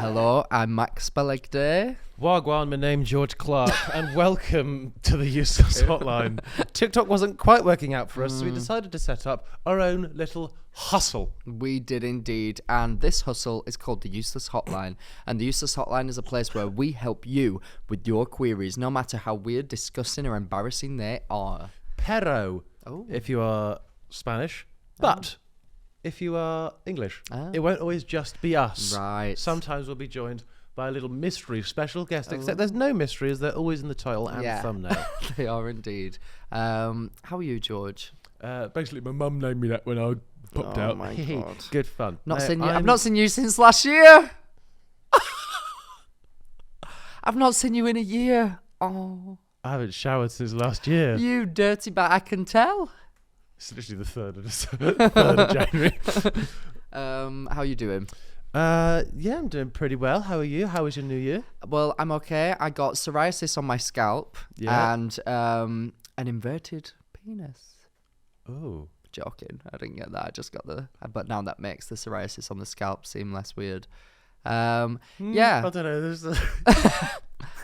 Hello, I'm Max Balegde. Wagwan, my name's George Clarke, and welcome to the Useless Hotline. TikTok wasn't quite working out for us, so we decided to set up our own little hustle. We did indeed, and this hustle is called the Useless Hotline. And the Useless Hotline is a place where we help you with your queries, no matter how weird, disgusting, or embarrassing they are. Pero, if you are Spanish, but if you are English, it won't always just be us. Right. Sometimes we'll be joined by a little mystery special guest, except there's no mystery, as they're always in the title and thumbnail. They are indeed. How are you, George? Basically, my mum named me that when I popped out. Oh my God. Good fun. I've not seen you since last year. I've not seen you in a year. Oh. I haven't showered since last year. You dirty bat, I can tell. It's literally the 3rd of January. How are you doing? Yeah, I'm doing pretty well. How are you? How was your New Year? Well, I'm okay. I got psoriasis on my scalp and an inverted penis. Oh. Joking. I didn't get that. I just got but now that makes the psoriasis on the scalp seem less weird. Yeah. I don't know.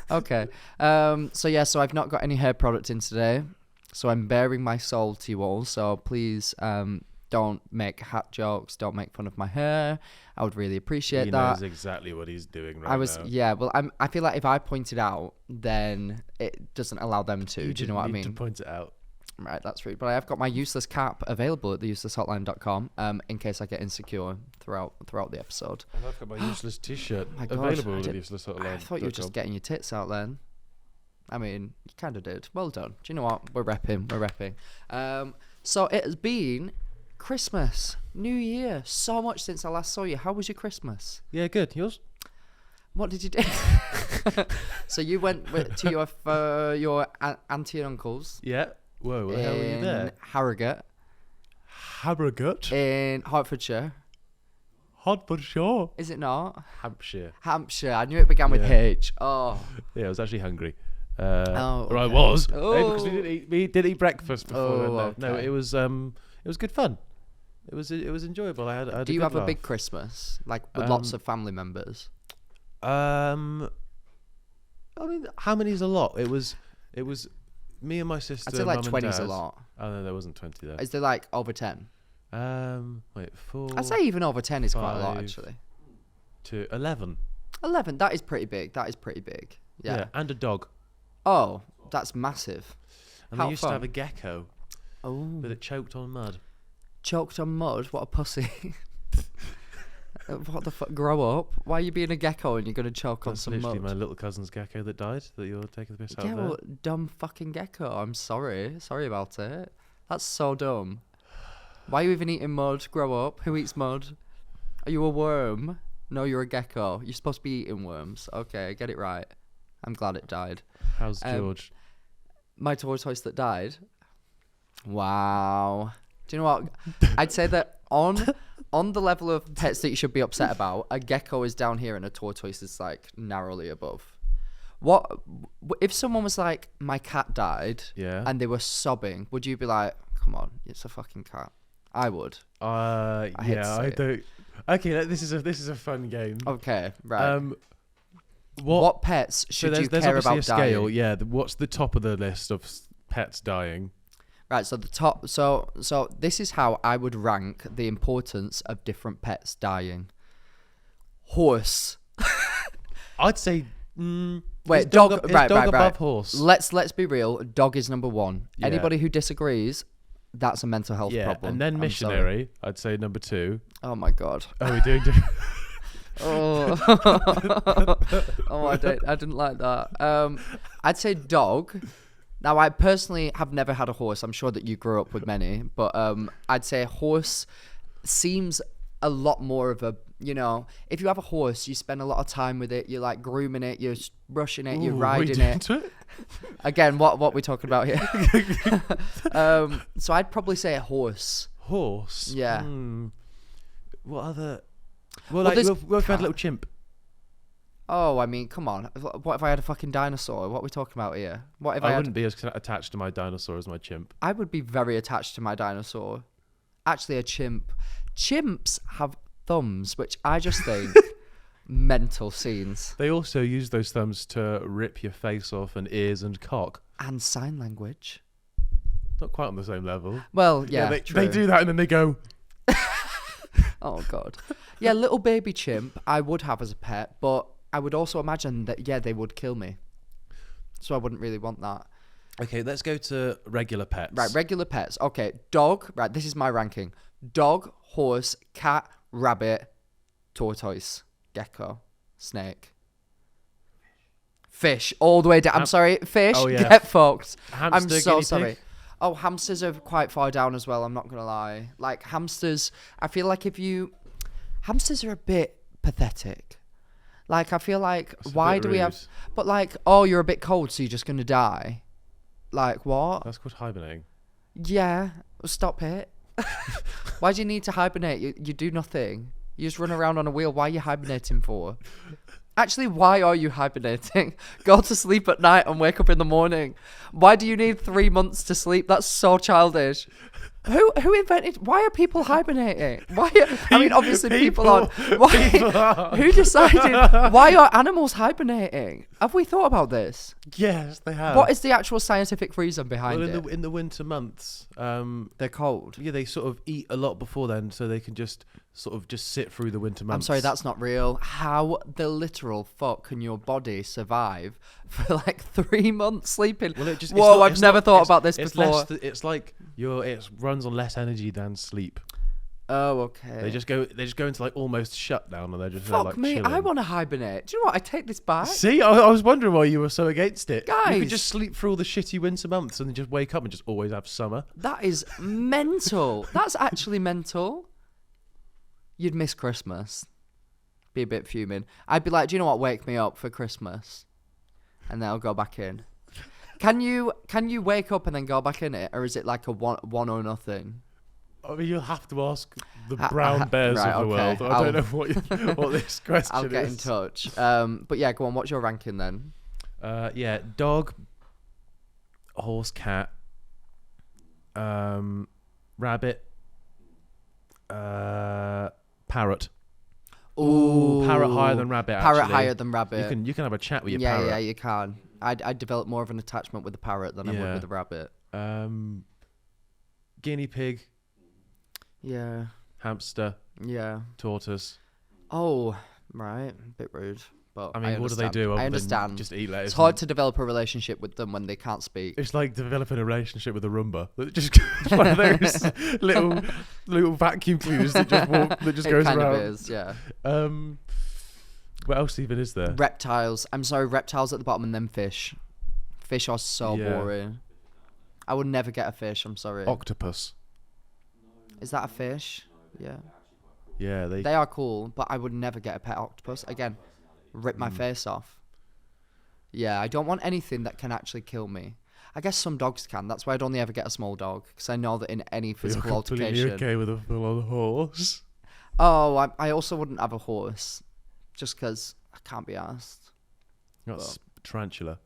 Okay. So I've not got any hair product in today. So I'm bearing my soul to you all. So please don't make hat jokes. Don't make fun of my hair. I would really appreciate that. He knows exactly what he's doing right now. Yeah, well, I feel like if I point it out, then it doesn't allow them to. Do you know what I mean? To point it out. Right, that's rude. But I have got my useless cap available at theuselesshotline.com in case I get insecure throughout the episode. And I've got my useless t-shirt My God, available at theuselesshotline.com. I thought you were just getting your tits out then. I mean, you kind of did. Well done. Do you know what? We're repping. So it has been Christmas, New Year. So much since I last saw you. How was your Christmas? Yeah, good. Yours? What did you do? So you went to your auntie and uncle's. Yeah. Whoa, where the hell were you there? Harrogate. In Hertfordshire. Hertfordshire? Is it not? Hampshire. I knew it began with H. Oh. Yeah, I was actually hungry. Okay. Or I was. Oh. Because we didn't eat breakfast before. Okay. No, it was good fun. It was enjoyable. I had Do you have laugh. a big Christmas, like with lots of family members? I mean, how many is a lot? It was me and my sister. I'd say like Mum 20 and is a Dad. lot. Oh no, there wasn't 20 there. Is there like over 10? Wait, 4. I'd say even over 10 is quite a lot 5 actually. to 11. 11, that is pretty big. Yeah. And a dog. Oh, that's massive. And How they used fun. to have a gecko, Oh. but it choked on mud. Choked on mud? What a pussy. What the fuck? Grow up. Why are you being a gecko and you're going to choke on That's some literally mud? my little cousin's gecko that died, that you're taking the piss out Yeah, of there. well, dumb fucking gecko. I'm sorry. Sorry about it. That's so dumb. Why are you even eating mud? Grow up. Who eats mud? Are you a worm? No, you're a gecko. You're supposed to be eating worms. Okay, get it right. I'm glad it died. How's George? My tortoise that died? Wow. Do you know what? I'd say that on the level of pets that you should be upset about, a gecko is down here and a tortoise is like narrowly above. What if someone was like, my cat died, and they were sobbing? Would you be like, come on, it's a fucking cat? I would. I don't. Okay, this is a fun game. Okay, right. What pets should you there's care obviously about a scale, dying? yeah. What's the top of the list of pets dying? Right, so the top. So this is how I would rank the importance of different pets dying. Horse. I'd say. Wait, dog. Right. above horse. Let's be real. Dog is number one. Yeah. Anybody who disagrees, that's a mental health problem. And then I'm missionary. I'd say number 2. sorry. Oh my God. Are we doing different? Oh, I didn't like that. I'd say dog. Now, I personally have never had a horse. I'm sure that you grew up with many, but I'd say a horse seems a lot more of a, if you have a horse, you spend a lot of time with it. You're like grooming it, you're brushing it, you're riding it. Again, what we're talking about here. So I'd probably say a horse. Horse? Yeah. What other? Well, like, we've had a little chimp. Oh, I mean, come on. What if I had a fucking dinosaur? What are we talking about here? What if I wouldn't be as attached to my dinosaur as my chimp. I would be very attached to my dinosaur. Actually, a chimp. Chimps have thumbs, which I just think mental scenes. They also use those thumbs to rip your face off and ears and cock. And sign language. Not quite on the same level. Well, they true. do that and then they go. Oh, God. Yeah, little baby chimp I would have as a pet, but I would also imagine that, they would kill me. So I wouldn't really want that. Okay, let's go to regular pets. Right, regular pets. Okay, dog. Right, this is my ranking. Dog, horse, cat, rabbit, tortoise, gecko, snake. Fish, all the way down. I'm sorry, fish, get fucked. Hamster, I'm so guinea sorry. pig? Oh, hamsters are quite far down as well, I'm not going to lie. Like, hamsters, I feel like hamsters are a bit pathetic. Like, I feel like, why do we have... But like, oh, you're a bit cold, so you're just going to die. Like, what? That's called hibernating. Yeah, stop it. Why do you need to hibernate? You do nothing. You just run around on a wheel. Why are you hibernating for? Actually, why are you hibernating? Go to sleep at night and wake up in the morning. Why do you need 3 months to sleep? That's so childish. Who invented? Why are people hibernating? I mean, obviously people aren't. Who decided? Why are animals hibernating? Have we thought about this? Yes, they have. What is the actual scientific reason behind it? In the winter months, they're cold. Yeah, they sort of eat a lot before then, so they can just sit through the winter months. I'm sorry, that's not real. How the literal fuck can your body survive for like 3 months sleeping? Well, I've never thought about this before. It's like it runs on less energy than sleep. Oh, okay. They just go into like almost shutdown, and they're just fuck like me. chilling. I want to hibernate. Do you know what? I take this back. See, I was wondering why you were so against it. Guys, you could just sleep through all the shitty winter months and then just wake up and just always have summer. That is mental. That's actually mental. You'd miss Christmas. Be a bit fuming. I'd be like, do you know what? Wake me up for Christmas, and then I'll go back in. Can you wake up and then go back in it, or is it like a one or nothing? I mean, you'll have to ask the brown bears of the world. I don't know what this question is. I'll get in touch. But yeah, go on. What's your ranking then? Dog, horse, cat, rabbit, parrot. Ooh, parrot higher than rabbit. Parrot actually. higher than rabbit. You can have a chat with your parrot. Yeah, you can. I'd develop more of an attachment with the parrot than I would with the rabbit. Guinea pig. Yeah. Hamster. Yeah. Tortoise. Oh, right. A bit rude. But I mean, what do they do? I understand. Just eat lettuce. It's hard to develop a relationship with them when they can't speak. It's like developing a relationship with a Roomba. Just one of those little vacuum cleaners that just goes around. It kind of is, yeah. What else even is there? Reptiles. I'm sorry, reptiles at the bottom and then fish. Fish are so boring. I would never get a fish, I'm sorry. Octopus. Is that a fish? Yeah. Yeah, they are cool, but I would never get a pet octopus. Again, rip my face off. Yeah, I don't want anything that can actually kill me. I guess some dogs can. That's why I'd only ever get a small dog, because I know that in any physical altercation... You're okay with a full-on horse? Oh, I also wouldn't have a horse, just because I can't be asked. That's tarantula.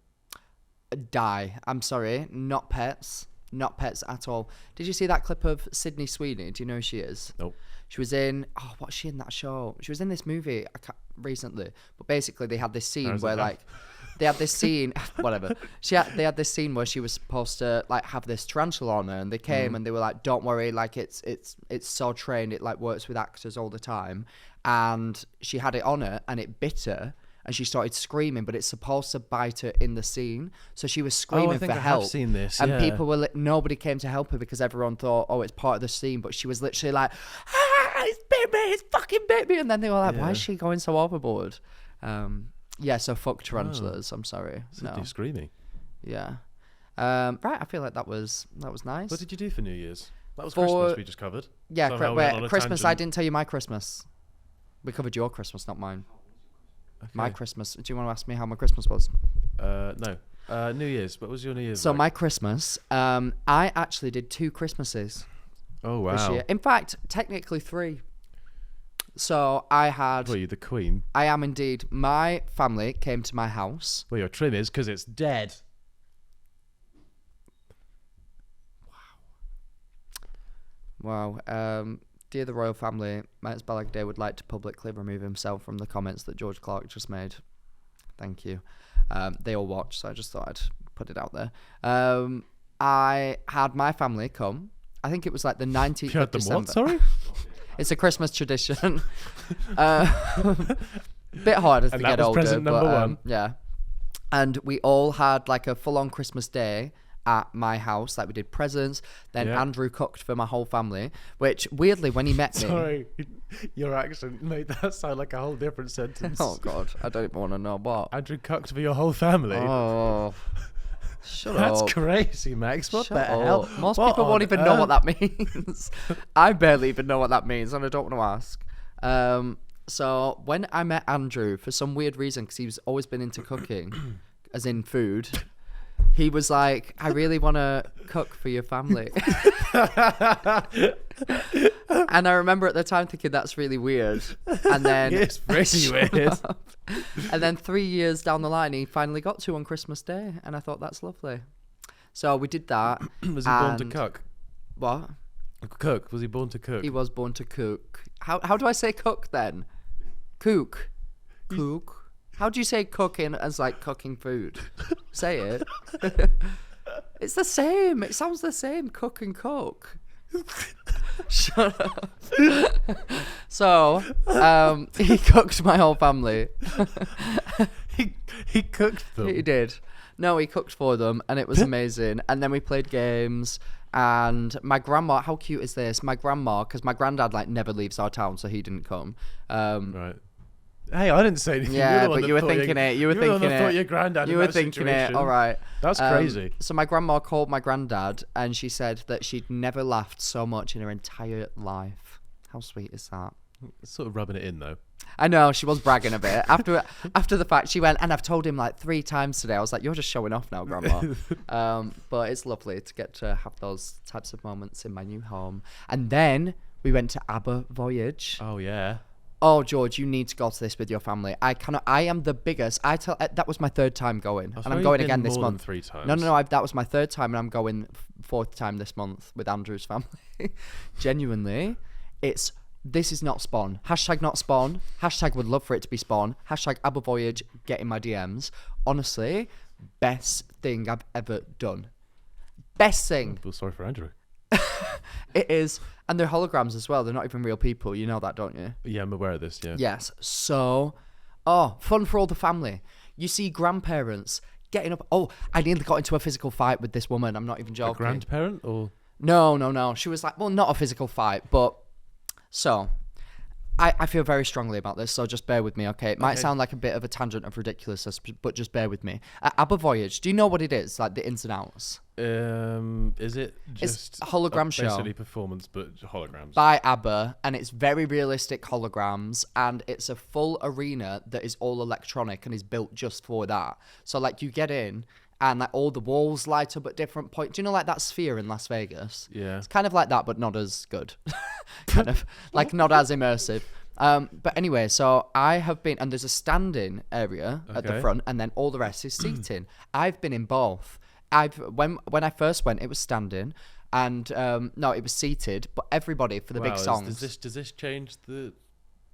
Die. I'm sorry. Not pets. Not pets at all. Did you see that clip of Sydney Sweeney? Do you know who she is? Nope. She was in... Oh, what's she in that show? She was in this movie recently. But basically, they had this scene where, like... They had this scene... whatever. They had this scene where she was supposed to, like, have this tarantula on her. And they came and they were like, don't worry. Like, it's so trained. It, like, works with actors all the time. And she had it on her and it bit her. And she started screaming, but it's supposed to bite her in the scene. So she was screaming for help. I've seen this. And people were nobody came to help her because everyone thought, oh, it's part of the scene. But she was literally like, it's bit me, it's fucking bit me. And then they were like, why is she going so overboard? So fuck tarantulas. I'm sorry. No. Screaming. Yeah. Right. I feel like that was nice. What did you do for New Year's? That was Christmas we just covered. Yeah, Christmas. I didn't tell you my Christmas. We covered your Christmas, not mine. Okay. My Christmas. Do you want to ask me how my Christmas was? No. New Year's. What was your New Year's? So my Christmas, I actually did 2 Christmases. Oh wow! This year. In fact, technically 3. So I had. Well, you're the queen. I am indeed. My family came to my house. Well, your trim is because it's dead. Wow. Dear the royal family, Max Balegde would like to publicly remove himself from the comments that George Clarke just made. Thank you. They all watch, so I just thought I'd put it out there. I had my family come. I think it was like the 19th You of had them December. what, sorry? It's a Christmas tradition. Bit harder to And get that was older. present number one. Yeah. And we all had like a full-on Christmas day at my house. Like we did presents. Then Yeah. Andrew cooked for my whole family, which weirdly, when he met me... Sorry, your accent made that sound like a whole different sentence. Oh, God. I don't even want to know what. Andrew cooked for your whole family. Oh. Shut That's up. crazy, Max. What Shut the up. hell? Most What people on won't even know what earth? that means. I barely even know what that means, and I don't want to ask. So when I met Andrew, for some weird reason, because he's always been into cooking, as in food, he was like, I really want to cook for your family. And I remember at the time thinking, that's really weird. And then... It's pretty Shut weird. up. And then 3 years down the line, he finally got to on Christmas Day. And I thought, that's lovely. So we did that. Was he born to and- cook? What? Cook? Was he born to cook? He was born to cook. How do I say cook then? Cook. Cook. How do you say cooking as like cooking food? Say it. It's the same. It sounds the same. Cook and cook. Shut up. So, he cooked my whole family. he cooked them. He did. No, he cooked for them, and it was amazing. And then we played games. And my grandma, how cute is this? My grandma, because my granddad like never leaves our town, so he didn't come. Right. Hey, I didn't say anything. Yeah, but you were thinking it. You were the one thinking that thought it. your granddad. You in were that thinking it. situation. All right. That's crazy. So my grandma called my granddad, and she said that she'd never laughed so much in her entire life. How sweet is that? It's sort of rubbing it in though. I know, she was bragging a bit. After the fact, she went, and I've told him like 3 times today. I was like, you're just showing off now, Grandma. But it's lovely to get to have those types of moments in my new home. And then we went to ABBA Voyage. Oh yeah. Oh, George, you need to go to this with your family. I am the biggest. That was my 3rd time going, and I'm going again this month. 3 times. No. That was my 3rd time, and I'm going 4th time this month with Andrew's family. Genuinely, this is not Spawn. Hashtag not Spawn. Hashtag would love for it to be Spawn. Hashtag ABBA Voyage. Get in my DMs. Honestly, best thing I've ever done. Best thing. Well, sorry for Andrew. It is. And they're holograms as well. They're not even real people. You know that, don't you? Yeah, I'm aware of this. Yeah. Yes. So, fun for all the family. You see grandparents getting up. Oh, I nearly got into a physical fight with this woman. I'm not even A joking. grandparent or? No. She was like, well, not a physical fight, but so I feel very strongly about this, so just bear with me, okay? It might sound like a bit of a tangent of ridiculousness, but just bear with me. ABBA Voyage, do you know what it is? Like the ins and outs? Is it just a hologram show. Basically performance, but holograms. By ABBA, and it's very realistic holograms, and it's a full arena that is all electronic and is built just for that. So like you get in, and like all the walls light up at different points. Do you know like that Sphere in Las Vegas? Yeah. It's kind of like that, but not as good. Kind of like not as immersive. But anyway, so I have been, and there's a standing area at the Okay. front, and then all the rest is seating. I've been in both. When I first went, it was standing, and no, it was seated. But everybody for the big songs. Does this change the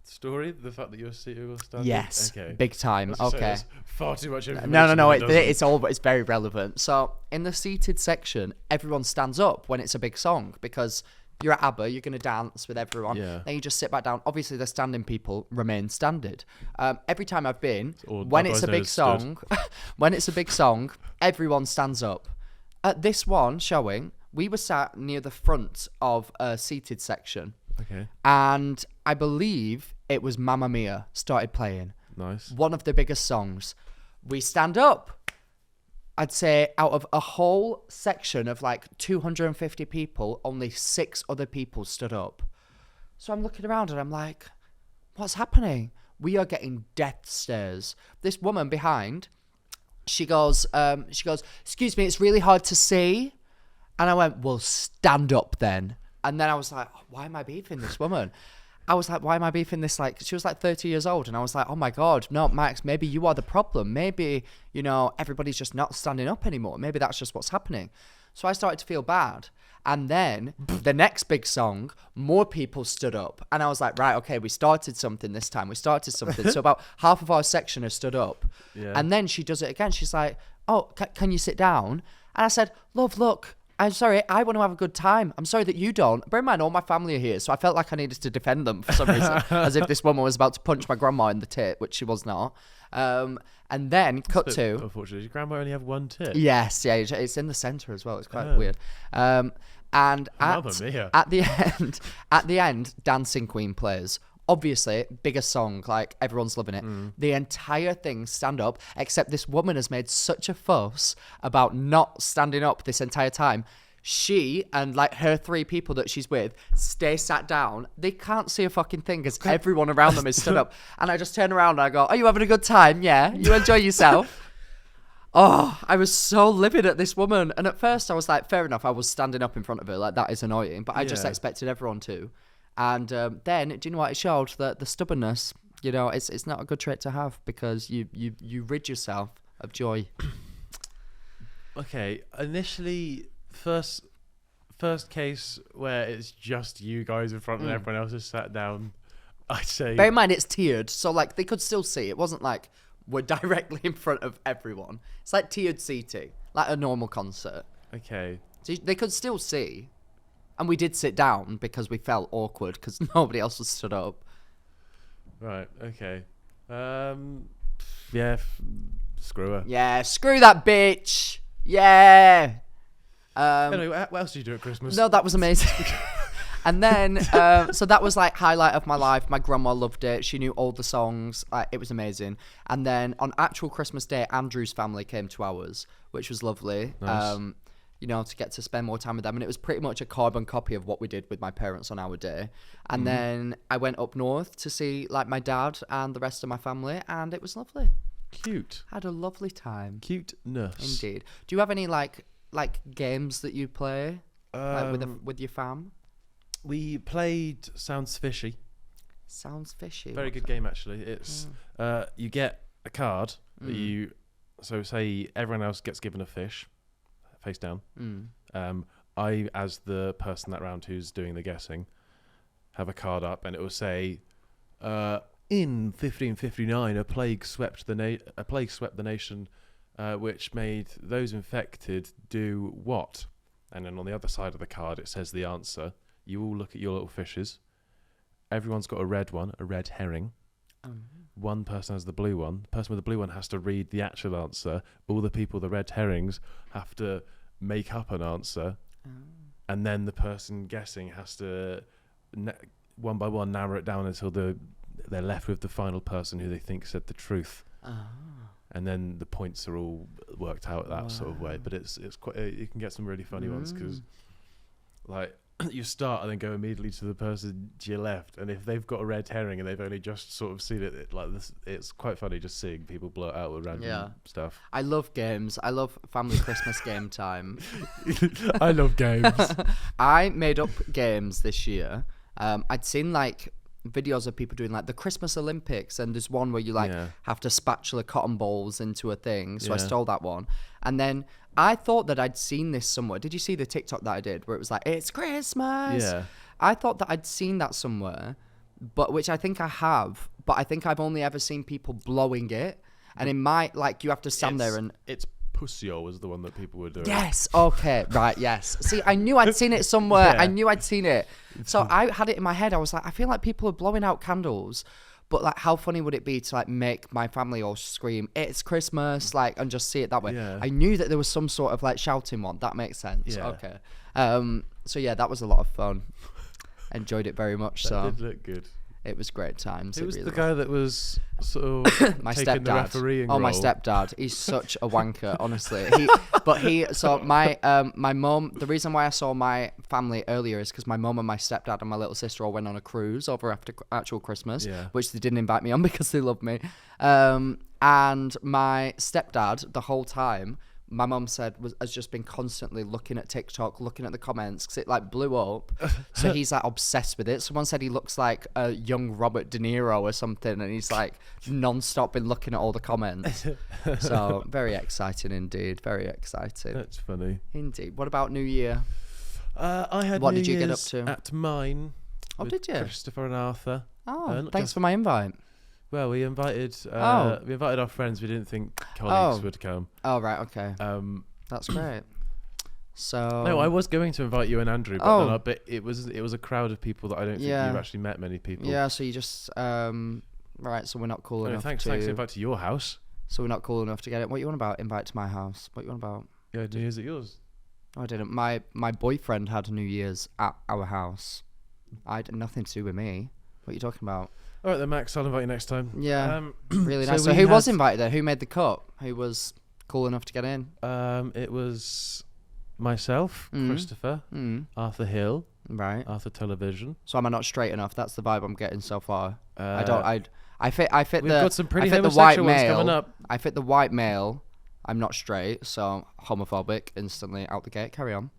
story? The fact that you're seated or standing? Yes, Okay. big time. I was gonna say, Okay. there's far too much information. No. that doesn't- It's very relevant. So in the seated section, everyone stands up when it's a big song because you're at ABBA, you're going to dance with everyone. Yeah. Then you just sit back down. Obviously, the standing people remain standard. Every time I've been, Or when it's a otherwise big known as song, everyone stands up. At this one showing, we were sat near the front of a seated section. Okay. And I believe it was Mamma Mia started playing. Nice. One of the biggest songs. We stand up. I'd say out of a whole section of like 250 people, only 6 other people stood up. So I'm looking around and I'm like, what's happening? We are getting death stares. This woman behind, she goes, excuse me, it's really hard to see. And I went, well, stand up then. And then I was like, why am I beefing this woman? I was like, why am I beefing this? Like, she was like 30 years old. And I was like, oh my God, no, Max, maybe you are the problem. Maybe, everybody's just not standing up anymore. Maybe that's just what's happening. So I started to feel bad. And then the next big song, more people stood up. And I was like, right, okay, we started something this time. So about half of our section has stood up. Yeah. And then she does it again. She's like, oh, can you sit down? And I said, love, look, I'm sorry, I want to have a good time. I'm sorry that you don't. Bear in mind, all my family are here. So I felt like I needed to defend them for some reason. As if this woman was about to punch my grandma in the tit, which she was not. And then cut to... Unfortunately, does your grandma only have one tit? Yes, yeah, it's in the centre as well. It's quite weird. And at the end, Dancing Queen plays. Obviously, biggest song, like everyone's loving it. The entire thing stand up, except this woman has made such a fuss about not standing up this entire time. She and like her 3 people that she's with stay sat down. They can't see a fucking thing because everyone around them is stood up. And I just turn around and I go, are you having a good time? Yeah, you enjoy yourself. Oh, I was so livid at this woman. And at first I was like, fair enough, I was standing up in front of her. Like, that is annoying. But I just expected everyone to. And then, do you know what? It showed that the stubbornness, it's not a good trait to have because you rid yourself of joy. Okay, initially, first case where it's just you guys in front and everyone else is sat down, I'd say... Bear in mind, it's tiered, so like they could still see. It wasn't like we're directly in front of everyone. It's like tiered seating, like a normal concert. Okay. So they could still see. And we did sit down because we felt awkward because nobody else was stood up. Right, okay. Yeah, screw her. Yeah, screw that bitch. Yeah. Anyway, what else did you do at Christmas? No, that was amazing. And then, so that was like highlight of my life. My grandma loved it. She knew all the songs. It was amazing. And then on actual Christmas Day, Andrew's family came to ours, which was lovely. Nice. To get to spend more time with them. And it was pretty much a carbon copy of what we did with my parents on our day. And then I went up north to see like my dad and the rest of my family. And it was lovely. Cute. Had a lovely time. Cuteness. Indeed. Do you have any like games that you play with your fam? We played Sounds Fishy. Sounds fishy. Very good game, actually. It's you get a card that you... So say everyone else gets given a fish, face down. I, as the person that round who's doing the guessing, have a card up, and it will say, in 1559, a plague swept the nation, which made those infected do what? And then on the other side of the card, it says the answer. You all look at your little fishes. Everyone's got a red one, a red herring. One person has the blue one. The person with the blue one has to read the actual answer. All the people, the red herrings, have to make up an answer. And then the person guessing has to, one by one, narrow it down until they're left with the final person who they think said the truth. And then the points are all worked out that sort of way. But it's quite you can get some really funny ones because, like, you start and then go immediately to the person to your left, and if they've got a red herring and they've only just sort of seen it like this, it's quite funny just seeing people blow it out with random stuff. I love games. I love family Christmas game time. I love games. I made up games this year. I'd seen like videos of people doing like the Christmas Olympics, and there's one where you like have to spatula cotton balls into a thing, so I stole that one. And then I thought that I'd seen this somewhere. Did you see the TikTok that I did where it was like, it's Christmas? Yeah. I thought that I'd seen that somewhere, but which I think I have, but I think I've only ever seen people blowing it. And in my, like, you have to stand there and... It's Pussio was the one that people were doing. Yes. Okay. Right. Yes. See, I knew I'd seen it somewhere. I knew I'd seen it. So I had it in my head. I was like, I feel like people are blowing out candles. But like, how funny would it be to like make my family all scream, "It's Christmas!" like, and just see it that way? Yeah. I knew that there was some sort of like shouting one. That makes sense. Yeah. Okay. So yeah, that was a lot of fun. Enjoyed it very much. That did look good. It was great times. Who was really the guy that was sort of my taking the refereeing role? My stepdad. He's such a wanker, honestly. So my mum, the reason why I saw my family earlier is because my mum and my stepdad and my little sister all went on a cruise over after actual Christmas, which they didn't invite me on because they love me. And my stepdad, the whole time, my mum said has just been constantly looking at TikTok, looking at the comments because it like blew up. So he's like obsessed with it. Someone said he looks like a young Robert De Niro or something, and he's like non-stop been looking at all the comments. So very exciting indeed, very exciting. That's funny. Indeed. What about New Year? I had What New did you get Year's up to? at mine. Oh, with did you? Christopher and Arthur. Oh, thanks for my invite. Well, we invited our friends. We didn't think colleagues would come. Oh, right, okay. That's great. So no, I was going to invite you and Andrew, but it was a crowd of people that I don't think you've actually met many people. Yeah, so you just right. So we're not cool enough. Thanks to invite to your house. So we're not cool enough to get it. What you want about? Invite to my house. What you want about? Yeah, New Year's at yours. Oh, I didn't. My boyfriend had New Year's at our house. I had nothing to do with me. What are you talking about? All right then, Max. I'll invite you next time. Yeah, really nice. So who was invited there? Who made the cut? Who was cool enough to get in? It was myself, Christopher, Arthur Hill, right? Arthur Television. So am I not straight enough? That's the vibe I'm getting so far. I fit We've got some pretty the white homosexual ones coming male. up. I fit the white male. I'm not straight, so homophobic instantly out the gate. Carry on.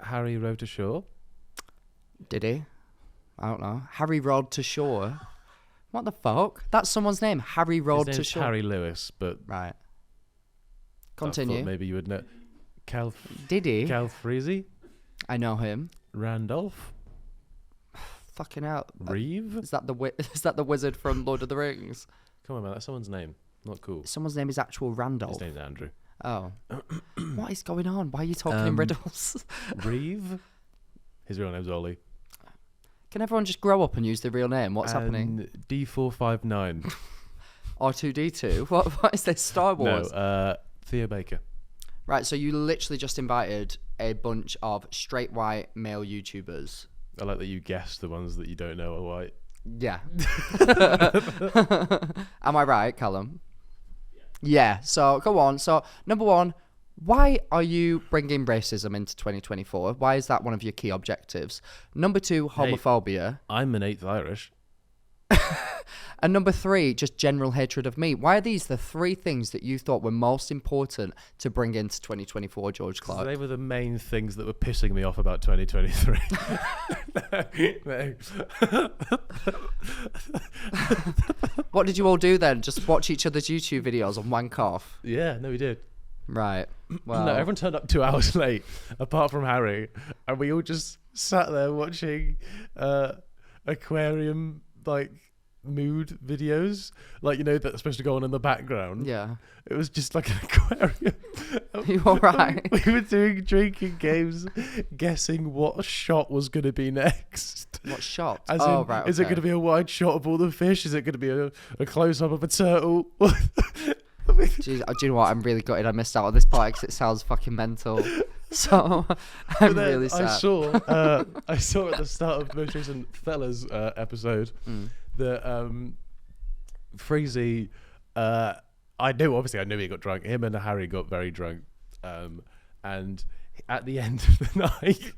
Harry rode to shore. Did he? I don't know. Harry rode to shore. What the fuck? That's someone's name. Harry rode to shore. Harry Lewis, but right. I Continue. thought maybe you would know. Did he? Cal Freezy. I know him. Randolph. Fucking hell. Reeve. Is that the wizard from Lord of the Rings? Come on, man. That's someone's name. Not cool. Someone's name is actual Randolph. His name's Andrew. Oh. What is going on? Why are you talking in riddles? Reeve. His real name's Ollie. Can everyone just grow up and use their real name? What's happening? D459. R2D2? What is this? Star Wars? No, Theo Baker. Right, so you literally just invited a bunch of straight white male YouTubers. I like that you guessed the ones that you don't know are white. Yeah. Am I right, Callum? Yeah, so go on. So, number one, why are you bringing racism into 2024? Why is that one of your key objectives? Number two, homophobia. I'm an 8th Irish. And number three, just general hatred of me. Why are these the three things that you thought were most important to bring into 2024, George Clarke? They were the main things that were pissing me off about 2023. No. What did you all do then? Just watch each other's YouTube videos and wank off? Yeah, no, we did. Right. Well, no, everyone turned up 2 hours late, apart from Harry, and we all just sat there watching aquarium mood videos, that's supposed to go on in the background. Yeah. It was just like an aquarium. You all right? We were doing drinking games, guessing what shot was going to be next. What shot? Right. Okay. Is it going to be a wide shot of all the fish? Is it going to be a close up of a turtle? Jeez, do you know what? I'm really gutted I missed out on this part because it sounds fucking mental. So I'm really sad. I saw at the start of the most recent Fellas episode that Freezy, I knew he got drunk. Him and Harry got very drunk, and at the end of the night,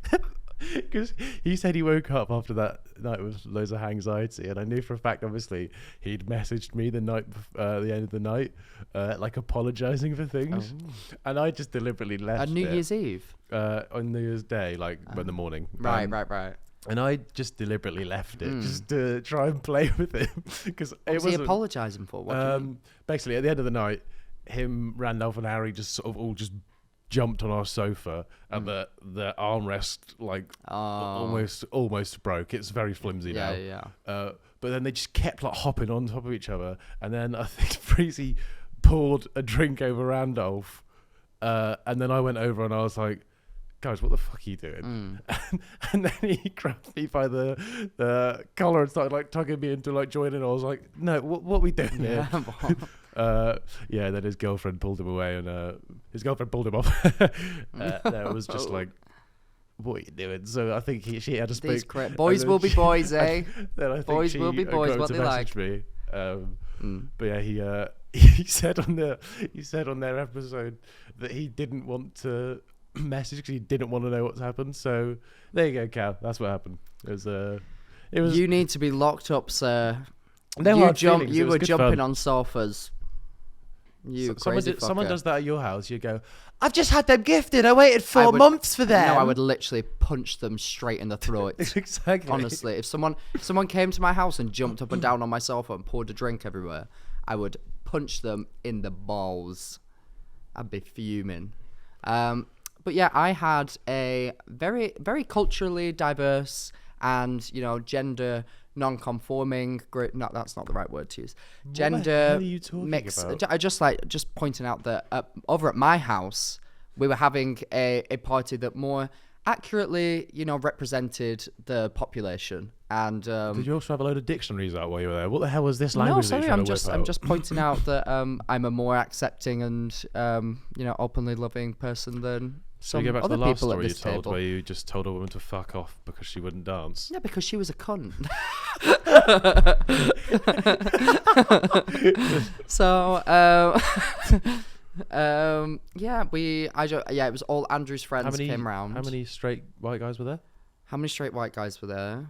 because he said he woke up after that night with loads of anxiety, and I knew for a fact, obviously, he'd messaged me the night the end of the night, apologizing for things, and I just deliberately left on New Year's Eve, on New Year's Day, in the morning. Right. And I just deliberately left it just to try and play with him because what was he apologising for? Basically, at the end of the night, him, Randolph, and Harry just sort of all just jumped on our sofa, and the armrest almost broke. It's very flimsy now. Yeah. But then they just kept hopping on top of each other, and then I think Freezy poured a drink over Randolph, and then I went over and I was like, guys, what the fuck are you doing? And then he grabbed me by the collar and started tugging me into joining. I was like, no, what are we doing here? Then his girlfriend pulled him away, and his girlfriend pulled him off. It was just like, what are you doing? So I think she had to speak. Boys will be boys, eh? Then I think boys will be boys. What they like. Me. But yeah, he said on their episode that he didn't want to message because he didn't want to know what's happened. So there you go, Cal. That's what happened. It was. You need to be locked up, sir. You were jumping on sofas. You someone crazy someone fucker. does that at your house, you go, I've just had them gifted. I waited 4 months for them. No, I would literally punch them straight in the throat. Exactly. Honestly, if someone came to my house and jumped up and down on my sofa and poured a drink everywhere, I would punch them in the balls. I'd be fuming. But yeah, I had a very, very culturally diverse and, gender non-conforming group. No, that's not the right word to use. Gender what the hell are you talking mix. about? I just pointing out that over at my house, we were having a party that more accurately, represented the population. And did you also have a load of dictionaries out while you were there? What the hell was this language? no, sorry, that I'm you're trying to whip I'm out? just pointing out that I'm a more accepting and openly loving person than So some you go back to other the last people at story you this told, table. where you just told a woman to fuck off because she wouldn't dance. Yeah, because she was a cunt. So, it was all Andrew's friends came round. How many straight white guys were there? How many straight white guys were there?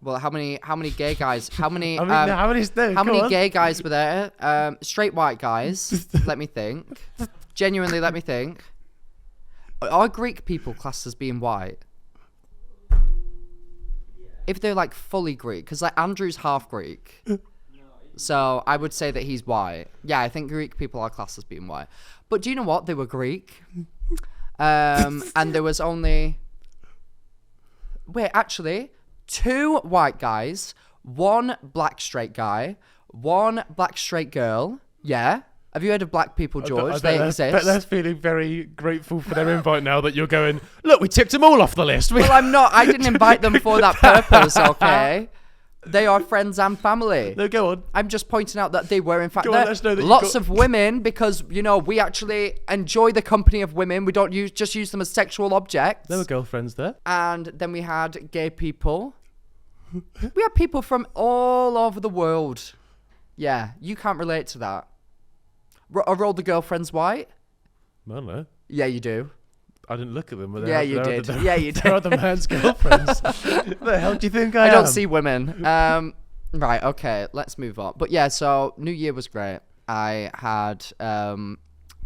Well, how many gay guys? How many? how many? No, How go many on. gay guys were there? Straight white guys. Let me think. Genuinely, let me think. Are Greek people classed as being white? If they're like fully Greek, because like Andrew's half Greek, so I would say that he's white. Yeah, I think Greek people are classed as being white. But do you know what? They were Greek, and there was only actually 2 white guys, 1 black straight guy, 1 black straight girl. Yeah. Have you heard of black people, George? They exist. They're feeling very grateful for their invite now that you're going, look, we ticked them all off the list. Well, I'm not. I didn't invite them for that purpose, okay? They are friends and family. No, go on. I'm just pointing out that they were, in fact, Go on, let us know that you lots got- of women, because, we actually enjoy the company of women. We don't just use them as sexual objects. There were girlfriends there. And then we had gay people. We had people from all over the world. Yeah, you can't relate to that. Are all the girlfriends white? I don't know. Yeah, you do. I didn't look at them. But Yeah, you did. Yeah, you They're did. other man's girlfriends. The hell do you think I I am? don't see women. Right, okay, let's move on. But yeah, so New Year was great. I had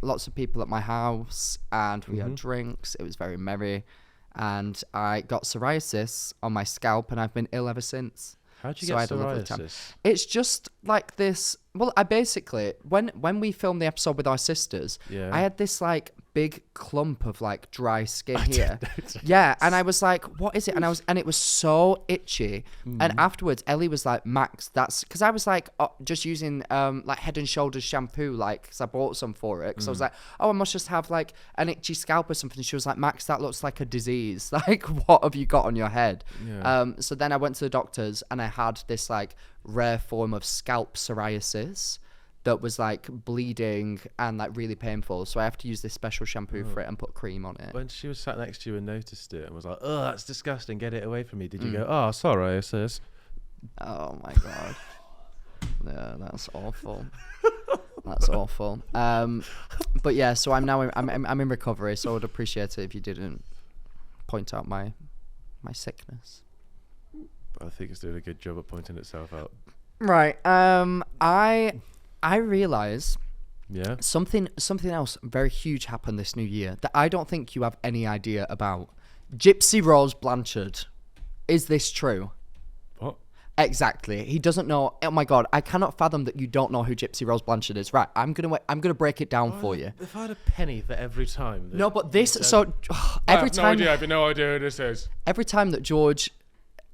lots of people at my house, and we had drinks. It was very merry. And I got psoriasis on my scalp, and I've been ill ever since. How'd you So I get had a lovely time. psoriasis? It's just like this. Well, I basically, when we filmed the episode with our sisters, Yeah. I had this like big clump of like dry skin here. Yeah, and I was like, what is it? And it was so itchy. And afterwards, Ellie was like, Max, that's because I was like, just using like Head and Shoulders shampoo, like, because I bought some for it. Because I was like, oh, I must just have like an itchy scalp or something. She was like, Max, that looks like a disease. Like, what have you got on your head? Yeah. So then I went to the doctors, and I had this like rare form of scalp psoriasis that was like bleeding and like really painful. So I have to use this special shampoo for it and put cream on it. When she was sat next to you and noticed it and was like, oh, that's disgusting, get it away from me, did you go, oh, sorry, sis? Oh my god. Yeah, that's awful. That's awful. But yeah, so I'm now I'm in recovery, so I would appreciate it if you didn't point out my sickness. I think it's doing a good job at pointing itself out. Right. I realise Yeah? something else very huge happened this new year that I don't think you have any idea about. Gypsy Rose Blanchard. Is this true? What? Exactly. He doesn't know. Oh my god, I cannot fathom that you don't know who Gypsy Rose Blanchard is. Right, I'm gonna break it down for you. If I had a penny for every time. No, but this every time I have no idea who this is. every time that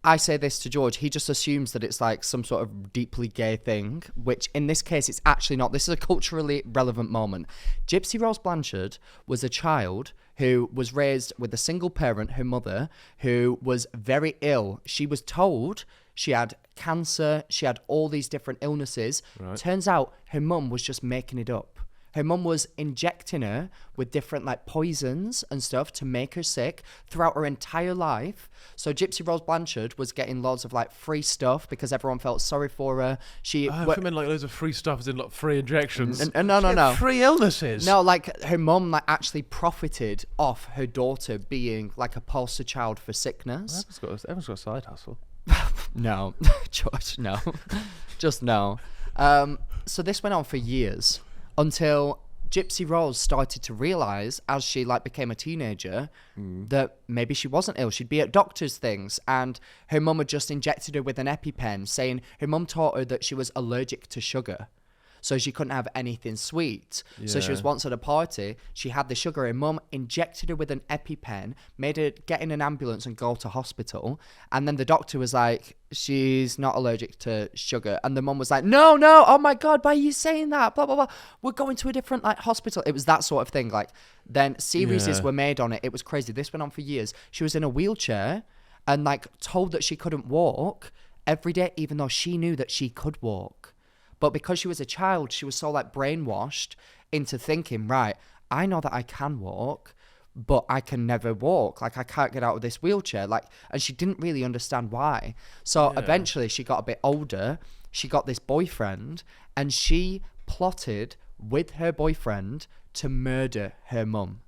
I say this to George, he just assumes that it's like some sort of deeply gay thing, which in this case, it's actually not. This is a culturally relevant moment. Gypsy Rose Blanchard was a child who was raised with a single parent, her mother, who was very ill. She was told she had cancer, she had all these different illnesses. Right. Turns out her mum was just making it up. Her mum was injecting her with different like poisons and stuff to make her sick throughout her entire life. So Gypsy Rose Blanchard was getting loads of like free stuff because everyone felt sorry for her. I meant like loads of free stuff as in like free injections. No. Free illnesses. No, like her mum like actually profited off her daughter being like a poster child for sickness. Everyone's got a side hustle. No, George, no. Just no. So this went on for years. until Gypsy Rose started to realize, as she like became a teenager, that maybe she wasn't ill. She'd be at doctors' things, and her mum had just injected her with an EpiPen, saying her mum taught her that she was allergic to sugar, so she couldn't have anything sweet. So she was once at a party, she had the sugar, her mum injected her with an EpiPen, made her get in an ambulance and go to hospital, and then the doctor was like, she's not allergic to sugar, and the mum was like, no, oh my god, why are you saying that, blah blah blah, we're going to a different like hospital. It was that sort of thing. Like, then series were made on it. It was crazy. This went on for years. She was in a wheelchair and like told that she couldn't walk every day, even though she knew that she could walk. But because she was a child, she was so like brainwashed into thinking, right, I know that I can walk, but I can never walk. Like, I can't get out of this wheelchair. Like, and she didn't really understand why. So eventually she got a bit older. She got this boyfriend, and she plotted with her boyfriend to murder her mum.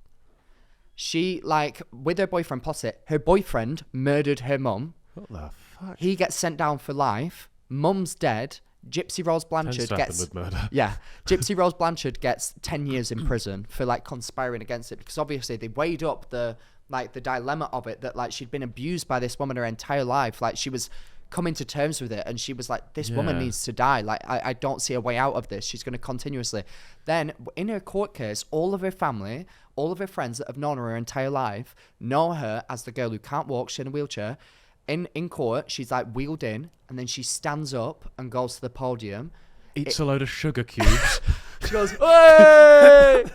She, like, with her boyfriend plotted it. Her boyfriend murdered her mum. What the fuck? He gets sent down for life. Mum's dead. Gypsy Rose Blanchard gets Gypsy Rose Blanchard gets 10 years in prison for like conspiring against it, because obviously they weighed up the dilemma of it, that like she'd been abused by this woman her entire life. Like, she was coming to terms with it, and she was like, this woman needs to die. Like, I don't see a way out of this. She's going to continuously. Then in her court case, all of her family, all of her friends that have known her entire life know her as the girl who can't walk. She's in a wheelchair. In court, she's like wheeled in, and then she stands up and goes to the podium. Eats a load of sugar cubes. She goes, hey!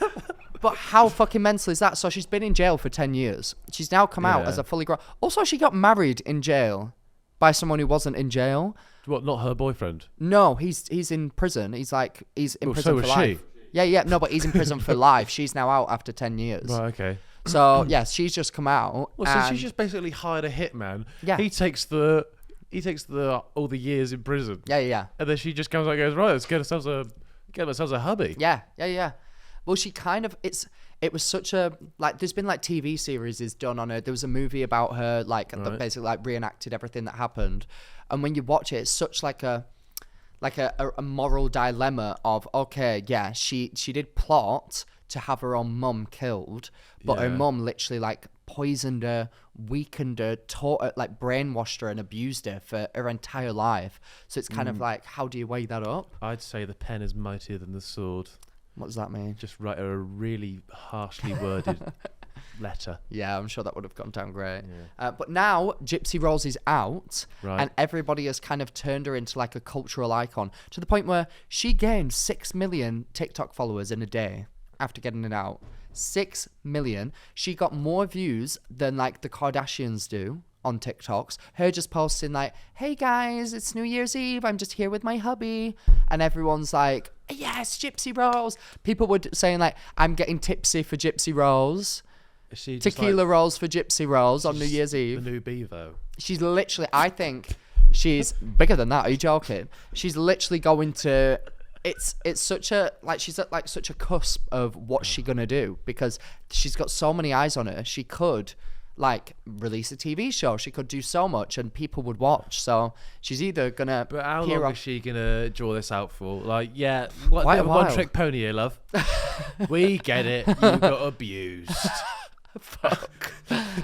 But how fucking mental is that? So she's been in jail for 10 years. She's now come out as a fully grown... Also, she got married in jail by someone who wasn't in jail. What, not her boyfriend? No, he's in prison. He's in prison for life. She? Yeah, no, but he's in prison for life. She's now out after 10 years. Right, okay. So, yes, she's just come out. Well, so she's just basically hired a hitman. Yeah. He takes all the years in prison. Yeah. And then she just comes out and goes, right, let's get ourselves a hubby. Yeah. Well, she kind of, it was such a, like, there's been like TV series is done on her. There was a movie about her, like, that basically like reenacted everything that happened. And when you watch it, it's such like a moral dilemma of, okay, yeah, she did plot to have her own mum killed, but her mum literally like poisoned her, weakened her, taught her, like brainwashed her and abused her for her entire life. So it's kind of like, how do you weigh that up? I'd say the pen is mightier than the sword. What does that mean? Just write her a really harshly worded letter. Yeah, I'm sure that would have gone down great. Yeah. But now Gypsy Rose is out, and everybody has kind of turned her into like a cultural icon, to the point where she gained 6 million TikTok followers in a day after getting it out. 6 million. She got more views than like the Kardashians do on TikToks. Her just posting like, hey guys, it's New Year's Eve, I'm just here with my hubby, and everyone's like, yes, Gypsy Rose. People were saying like, I'm getting tipsy for Gypsy Rose, tequila rolls for Gypsy Rose on New Year's Eve. The new Bevo. She's literally, I think she's bigger than that. Are you joking? She's literally going to, it's such a, like, she's at like such a cusp of what's she gonna do, because she's got so many eyes on her. She could like release a TV show, she could do so much and people would watch. So she's either gonna, but how long is she gonna draw this out for? Like, yeah, what, quite a while. One trick pony here, love. We get it, you got abused. Fuck.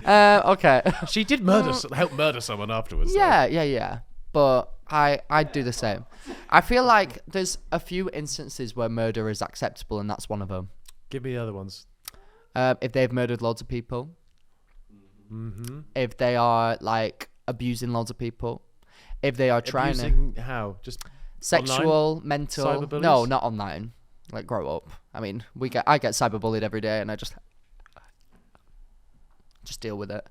Okay. She did help murder someone afterwards. Yeah. But I'd do the same. I feel like there's a few instances where murder is acceptable, and that's one of them. Give me the other ones. If they've murdered loads of people. Mm-hmm. If they are like abusing loads of people. If they are trying abusing how? Just sexual, online? mental. Cyberbullies? No, not online. Like, grow up. I mean, I get cyberbullied every day, and I just deal with it.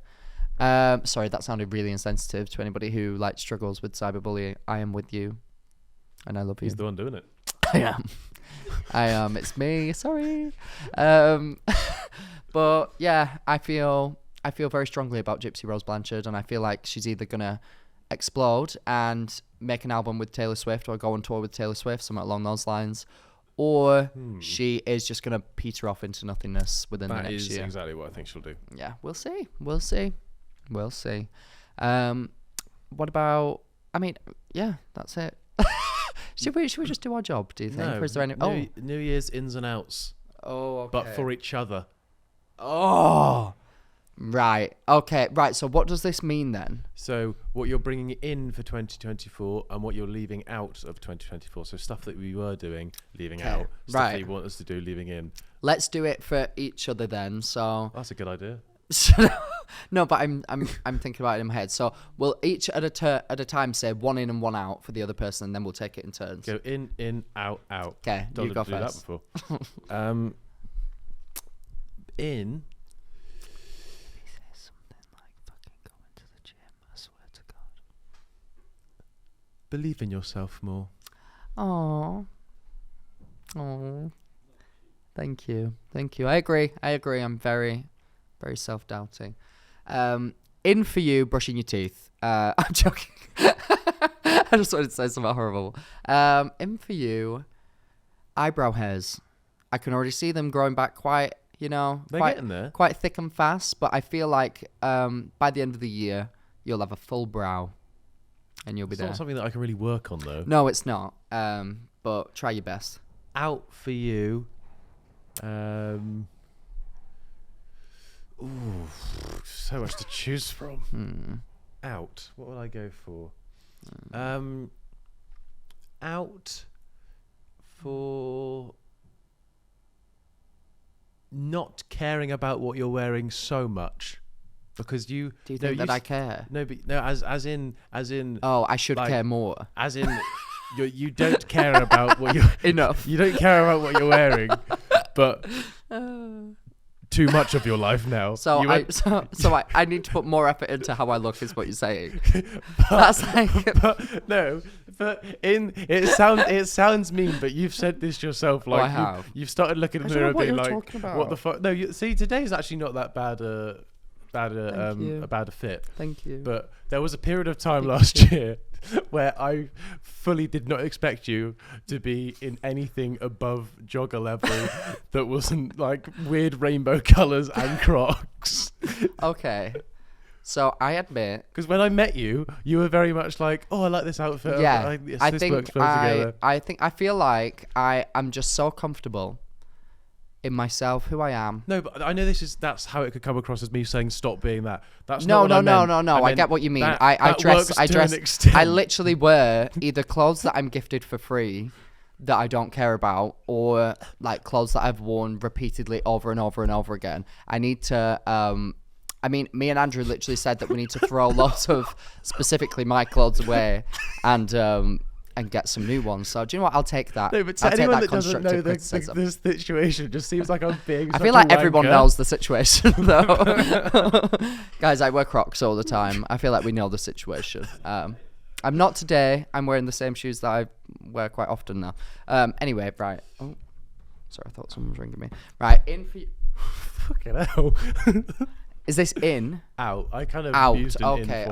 Sorry, that sounded really insensitive to anybody who like struggles with cyberbullying. I am with you, and I love you. He's the one doing it. I am. It's me. Sorry. But yeah, I feel very strongly about Gypsy Rose Blanchard, and I feel like she's either gonna explode and make an album with Taylor Swift, or go on tour with Taylor Swift, something along those lines, or she is just gonna peter off into nothingness within the next year. That is exactly what I think she'll do. Yeah, we'll see. What about? I mean, yeah, that's it. Should we just do our job, do you think? No, Or is there any... New Year's ins and outs, okay. but for each other. Oh, right. Okay, right. So what does this mean then? So what you're bringing in for 2024 and what you're leaving out of 2024. So stuff that we were doing, leaving out. Stuff that you want us to do, leaving in. Let's do it for each other then. So that's a good idea. No, but I'm thinking about it in my head. So we'll each at a time say one in and one out for the other person, and then we'll take it in turns. Go in, out. Okay, you go first. That before. In. He says something like fucking going to the gym. I swear to God. Believe in yourself more. Oh. Thank you. I agree. I'm very, very self-doubting. In for you, brushing your teeth. I'm joking. I just wanted to say something horrible. In for you, eyebrow hairs. I can already see them growing back quite, they're getting there. Quite thick and fast. But I feel like by the end of the year, you'll have a full brow, and you'll be there. It's not something that I can really work on, though. No, it's not. But try your best. Out for you. So much to choose from. Out. What would I go for? Out for not caring about what you're wearing so much, because you. Do you think that I care? No, but no. As in. Oh, I should care more. As in, you don't care about what you're. Enough. You don't care about what you're wearing, but. Too much of your life now. So I need to put more effort into how I look, is what you're saying. That's like it sounds mean, but you've said this yourself. Like I have. You've started looking in the mirror, being like, "What the fuck?" No, see, today's actually not that bad. A fit. Thank you. But there was a period of time last year where I fully did not expect you to be in anything above jogger level that wasn't like weird rainbow colours and Crocs. Okay. So I admit, because when I met you, you were very much like, "Oh, I like this outfit. Yeah, I feel like I am just so comfortable in myself, who I am. No, but I know that's how it could come across as me saying stop being that. That's no. Not what I meant. I get what you mean. I dress. I literally wear either clothes that I'm gifted for free that I don't care about, or like clothes that I've worn repeatedly over and over and over again. I need to. Me and Andrew literally said that we need to throw lots of specifically my clothes away and get some new ones. So do you know what? I'll take that. No, but to anyone that doesn't know this situation, just seems like I'm being. I feel like everyone knows the situation, though. Guys, I wear Crocs all the time. I feel like we know the situation. I'm not today. I'm wearing the same shoes that I wear quite often now. Anyway, right. Oh, sorry. I thought someone was ringing me. Right, in for you. Fucking hell. Is this in? Out. I kind of out. Used Okay.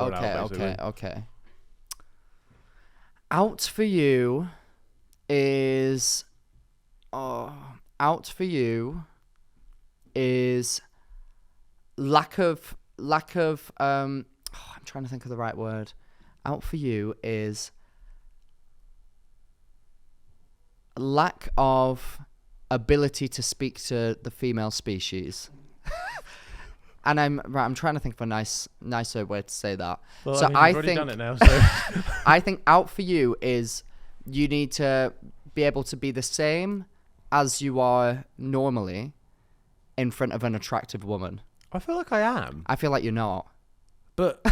Out for you is lack of I'm trying to think of the right word. Out for you is lack of ability to speak to the female species. And I'm trying to think of a nicer way to say that. Well, so I think you've already done it now. So. I think out for you is you need to be able to be the same as you are normally in front of an attractive woman. I feel like I am. I feel like you're not. But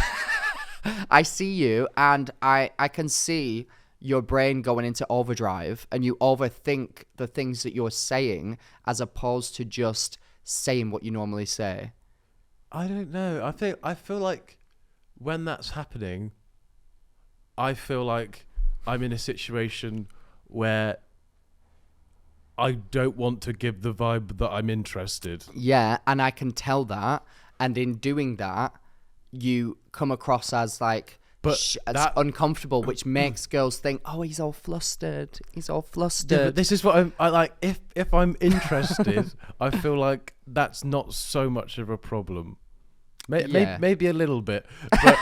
I see you, and I can see your brain going into overdrive, and you overthink the things that you're saying as opposed to just saying what you normally say. I don't know. I feel like when that's happening, I feel like I'm in a situation where I don't want to give the vibe that I'm interested. Yeah, and I can tell that. And in doing that, you come across as like as uncomfortable, which makes girls think, "Oh, he's all flustered. He's all flustered." Yeah, but this is what I like. If I'm interested, I feel like that's not so much of a problem. Maybe a little bit, but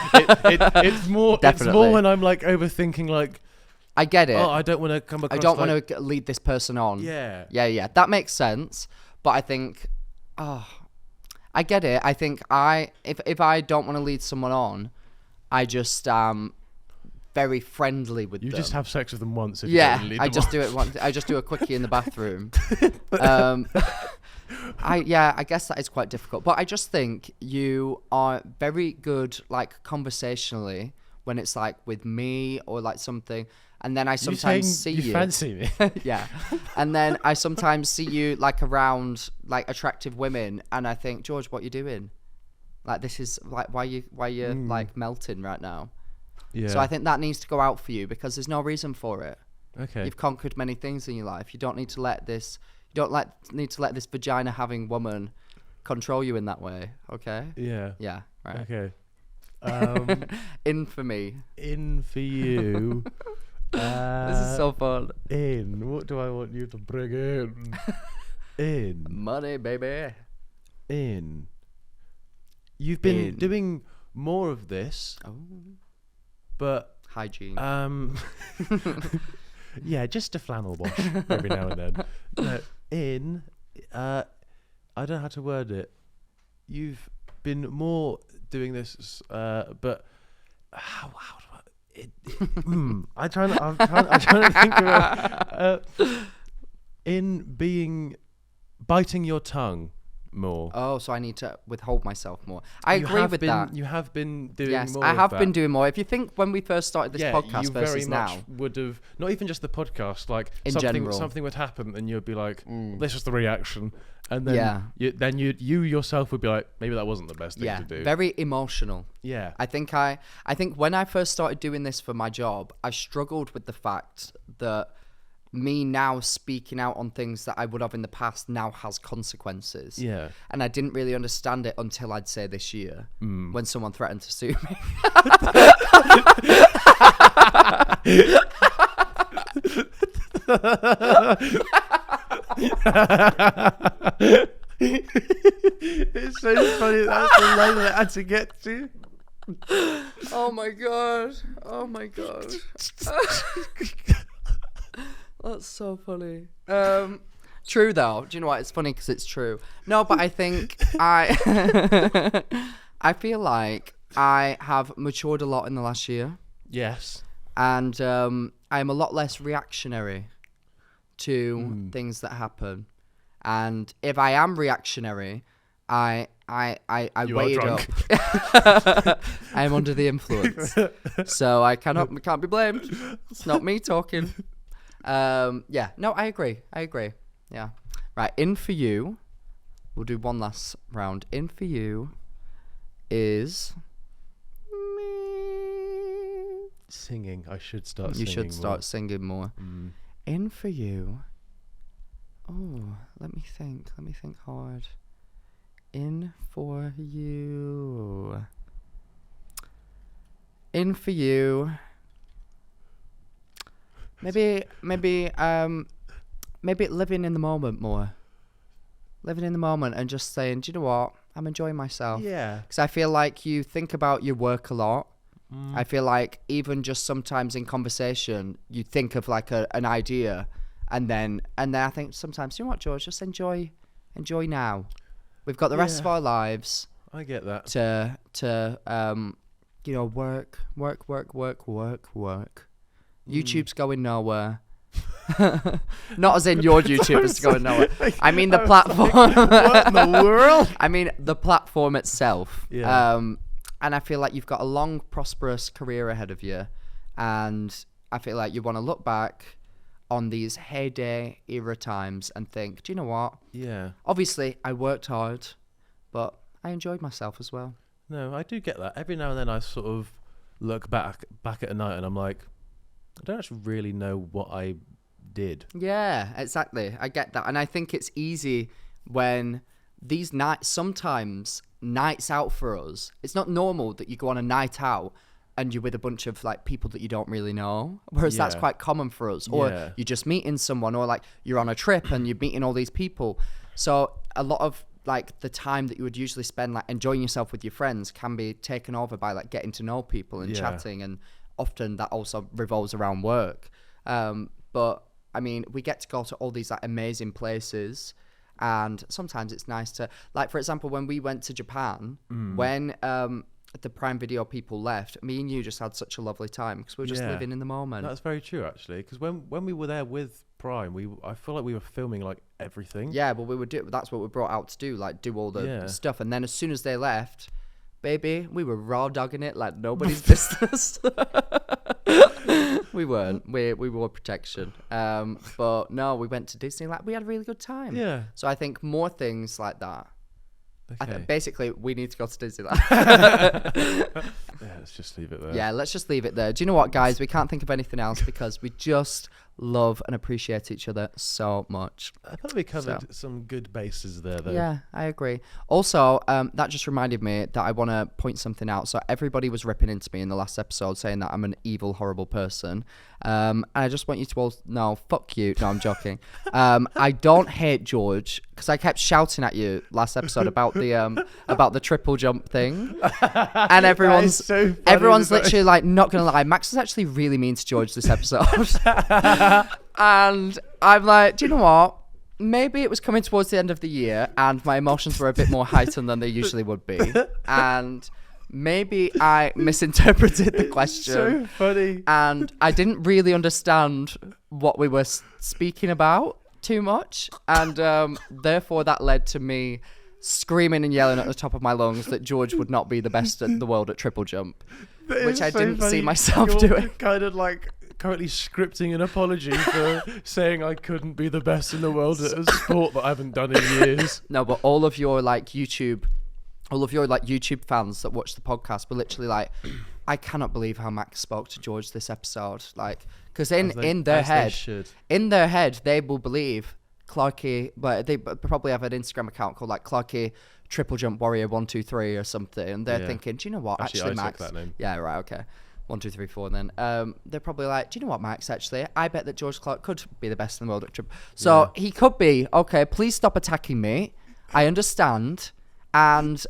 it's more. It's more when I'm like overthinking, like I get it. Oh, I don't want to come across. I don't want to lead this person on. Yeah. Yeah. That makes sense. But I think, I get it. I think if I don't want to lead someone on, I just very friendly with them. You just have sex with them once. If Yeah, you don't lead I them just on. do it once. I just do a quickie in the bathroom. I guess that is quite difficult. But I just think you are very good, like, conversationally when it's like with me or like something. And then I sometimes see you. You fancy me? Yeah. And then I sometimes see you like around like attractive women, and I think, George, what you doing? Like, this is like why you like melting right now. Yeah. So I think that needs to go out for you because there's no reason for it. Okay. You've conquered many things in your life. You don't need to let this. Need to let this vagina having woman control you in that way. Okay. Yeah. Yeah. Right. Okay. In for me. In for you. This is so fun. In. What do I want you to bring in? In. Money, baby. In. You've been doing more of this. Oh. But hygiene. Yeah, just a flannel wash every now and then. No, I don't know how to word it. You've been more doing this, but how do I'm trying to think about biting your tongue more. Oh, so I need to withhold myself more. I agree with that. You have been doing yes, more. I have been doing more. If you think when we first started this podcast you versus very now, much would have not even just the podcast, like in general, something would happen and you'd be like, "This is the reaction," and then you yourself would be like, "Maybe that wasn't the best thing to do." Very emotional. Yeah, I think when I first started doing this for my job, I struggled with the fact that me now speaking out on things that I would have in the past now has consequences. Yeah. And I didn't really understand it until I'd say this year when someone threatened to sue me. It's so funny. That's the line that I had to get to. Oh my god. That's so funny. True though. Do you know what? It's funny because it's true. No, but I think I feel like I have matured a lot in the last year. Yes. And I'm a lot less reactionary to things that happen. And if I am reactionary, I weigh it up. I am under the influence. So I can't be blamed. It's not me talking. Yeah, no, I agree. Yeah. Right, in for you. We'll do one last round. In for you is singing. I should start you singing. should start singing more. In for you. Oh, let me think hard. In for you. In for you. Maybe living in the moment more. Living in the moment and just saying, do you know what? I'm enjoying myself. Yeah. Because I feel like you think about your work a lot. I feel like even just sometimes in conversation, you think of like an idea, and then I think sometimes, you know what, George? Just enjoy now. We've got the rest of our lives. I get that. To work. YouTube's going nowhere. Not as in your YouTube is going nowhere. I mean the platform. What in the world? I mean the platform itself. Yeah. And I feel like you've got a long, prosperous career ahead of you. And I feel like you want to look back on these heyday era times and think, do you know what? Yeah. Obviously, I worked hard, but I enjoyed myself as well. No, I do get that. Every now and then I sort of look back at a night and I'm like, I don't actually really know what I did. Yeah, exactly. I get that. And I think it's easy when these sometimes nights out for us, it's not normal that you go on a night out and you're with a bunch of like people that you don't really know, whereas that's quite common for us. Or you're just meeting someone, or like you're on a trip and you're meeting all these people. So a lot of like the time that you would usually spend like enjoying yourself with your friends can be taken over by like getting to know people and chatting, and often that also revolves around work. But I mean, we get to go to all these like amazing places, and sometimes it's nice to, like, for example, when we went to Japan, when the Prime Video people left, me and you just had such a lovely time because we were just living in the moment. That's very true, actually. Because when we were there with Prime, I feel like we were filming like everything. Yeah, but that's what we brought out to do, like do all the stuff. And then as soon as they left, baby, we were raw dogging it like nobody's business. We weren't. We wore protection. But no, we went to Disney. Like, we had a really good time. Yeah. So I think more things like that. Okay. Basically, we need to go to Disney. Yeah, let's just leave it there. Yeah, let's just leave it there. Do you know what, guys? We can't think of anything else because we just love and appreciate each other so much. I thought we covered some good bases there, though. Yeah, I agree. Also, that just reminded me that I want to point something out. So everybody was ripping into me in the last episode saying that I'm an evil, horrible person. And I just want you to all know, fuck you. No, I'm joking. I don't hate George because I kept shouting at you last episode about the triple jump thing. And everyone's literally like, not going to lie, Max is actually really mean to George this episode. And I'm like, do you know what? Maybe it was coming towards the end of the year and my emotions were a bit more heightened than they usually would be. And maybe I misinterpreted the question. So funny. And I didn't really understand what we were speaking about too much. And therefore that led to me screaming and yelling at the top of my lungs that George would not be the best in the world at triple jump, which I didn't see myself doing. Kind of like currently scripting an apology for saying I couldn't be the best in the world at a sport that I haven't done in years. No, but all of your YouTube fans that watch the podcast were literally like, I cannot believe how Max spoke to George this episode. Like, because in their head, they will believe Clarke, but they probably have an Instagram account called like Clarke Triple Jump Warrior 123 or something, and they're thinking, do you know what? Actually, Max. Took that name. Yeah, right, okay. 1, 2, 3, 4. Then they're probably like, do you know what, Max? Actually, I bet that George Clarke could be the best in the world at triple. So he could be. Okay, please stop attacking me. I understand. And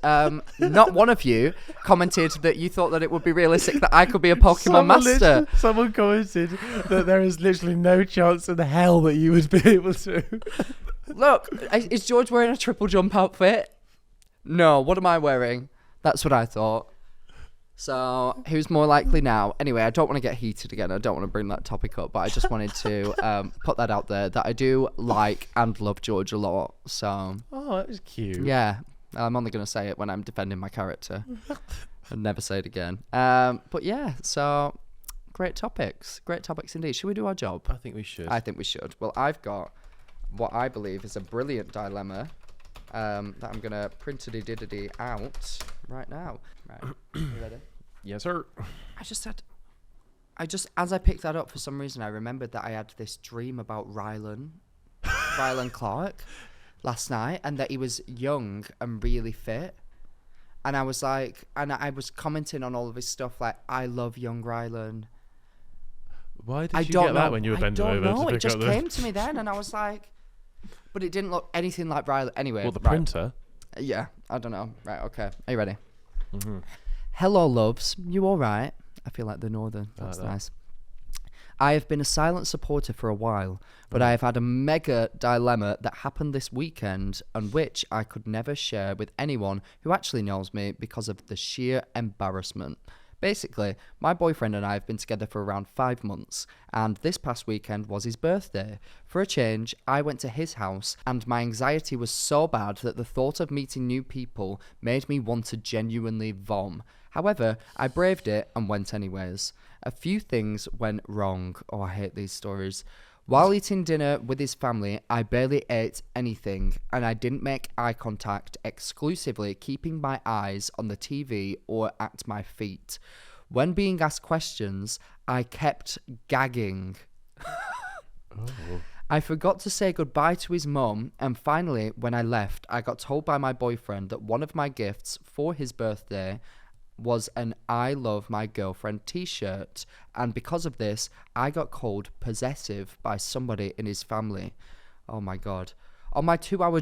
not one of you commented that you thought that it would be realistic that I could be a Pokemon master. Someone commented that there is literally no chance in hell that you would be able to. Look, is George wearing a triple jump outfit? No, what am I wearing? That's what I thought. So, who's more likely now? Anyway, I don't want to get heated again. I don't want to bring that topic up, but I just wanted to put that out there, that I do like and love George a lot. So, oh, that was cute. Yeah, I'm only going to say it when I'm defending my character. I'll never say it again. But yeah, so great topics indeed. Should we do our job? I think we should. Well, I've got what I believe is a brilliant dilemma that I'm going to print-a-dee-dee-dee out right now. Right, you ready? Yes, sir. As I picked that up, for some reason, I remembered that I had this dream about Rylan Clarke last night, and that he was young and really fit. And I was like, I was commenting on all of his stuff, like, I love young Rylan. Why did you get that when you were bending over? I don't know. It just came to me then, and I was like, but it didn't look anything like Rylan. Anyway. Well, the printer. Yeah, I don't know. Right, okay. Are you ready? Mm-hmm. Hello, loves. You all right? I feel like the Northern. That's nice. I have been a silent supporter for a while, but I have had a mega dilemma that happened this weekend, and which I could never share with anyone who actually knows me because of the sheer embarrassment. Basically, my boyfriend and I have been together for around 5 months, and this past weekend was his birthday. For a change, I went to his house, and my anxiety was so bad that the thought of meeting new people made me want to genuinely vom. However, I braved it and went anyways. A few things went wrong. Oh, I hate these stories. While eating dinner with his family, I barely ate anything, and I didn't make eye contact, exclusively keeping my eyes on the TV or at my feet. When being asked questions, I kept gagging. I forgot to say goodbye to his mum, and finally, when I left, I got told by my boyfriend that one of my gifts for his birthday was an I love my girlfriend t-shirt, and because of this I got called possessive by somebody in his family. Oh my god. On my 2-hour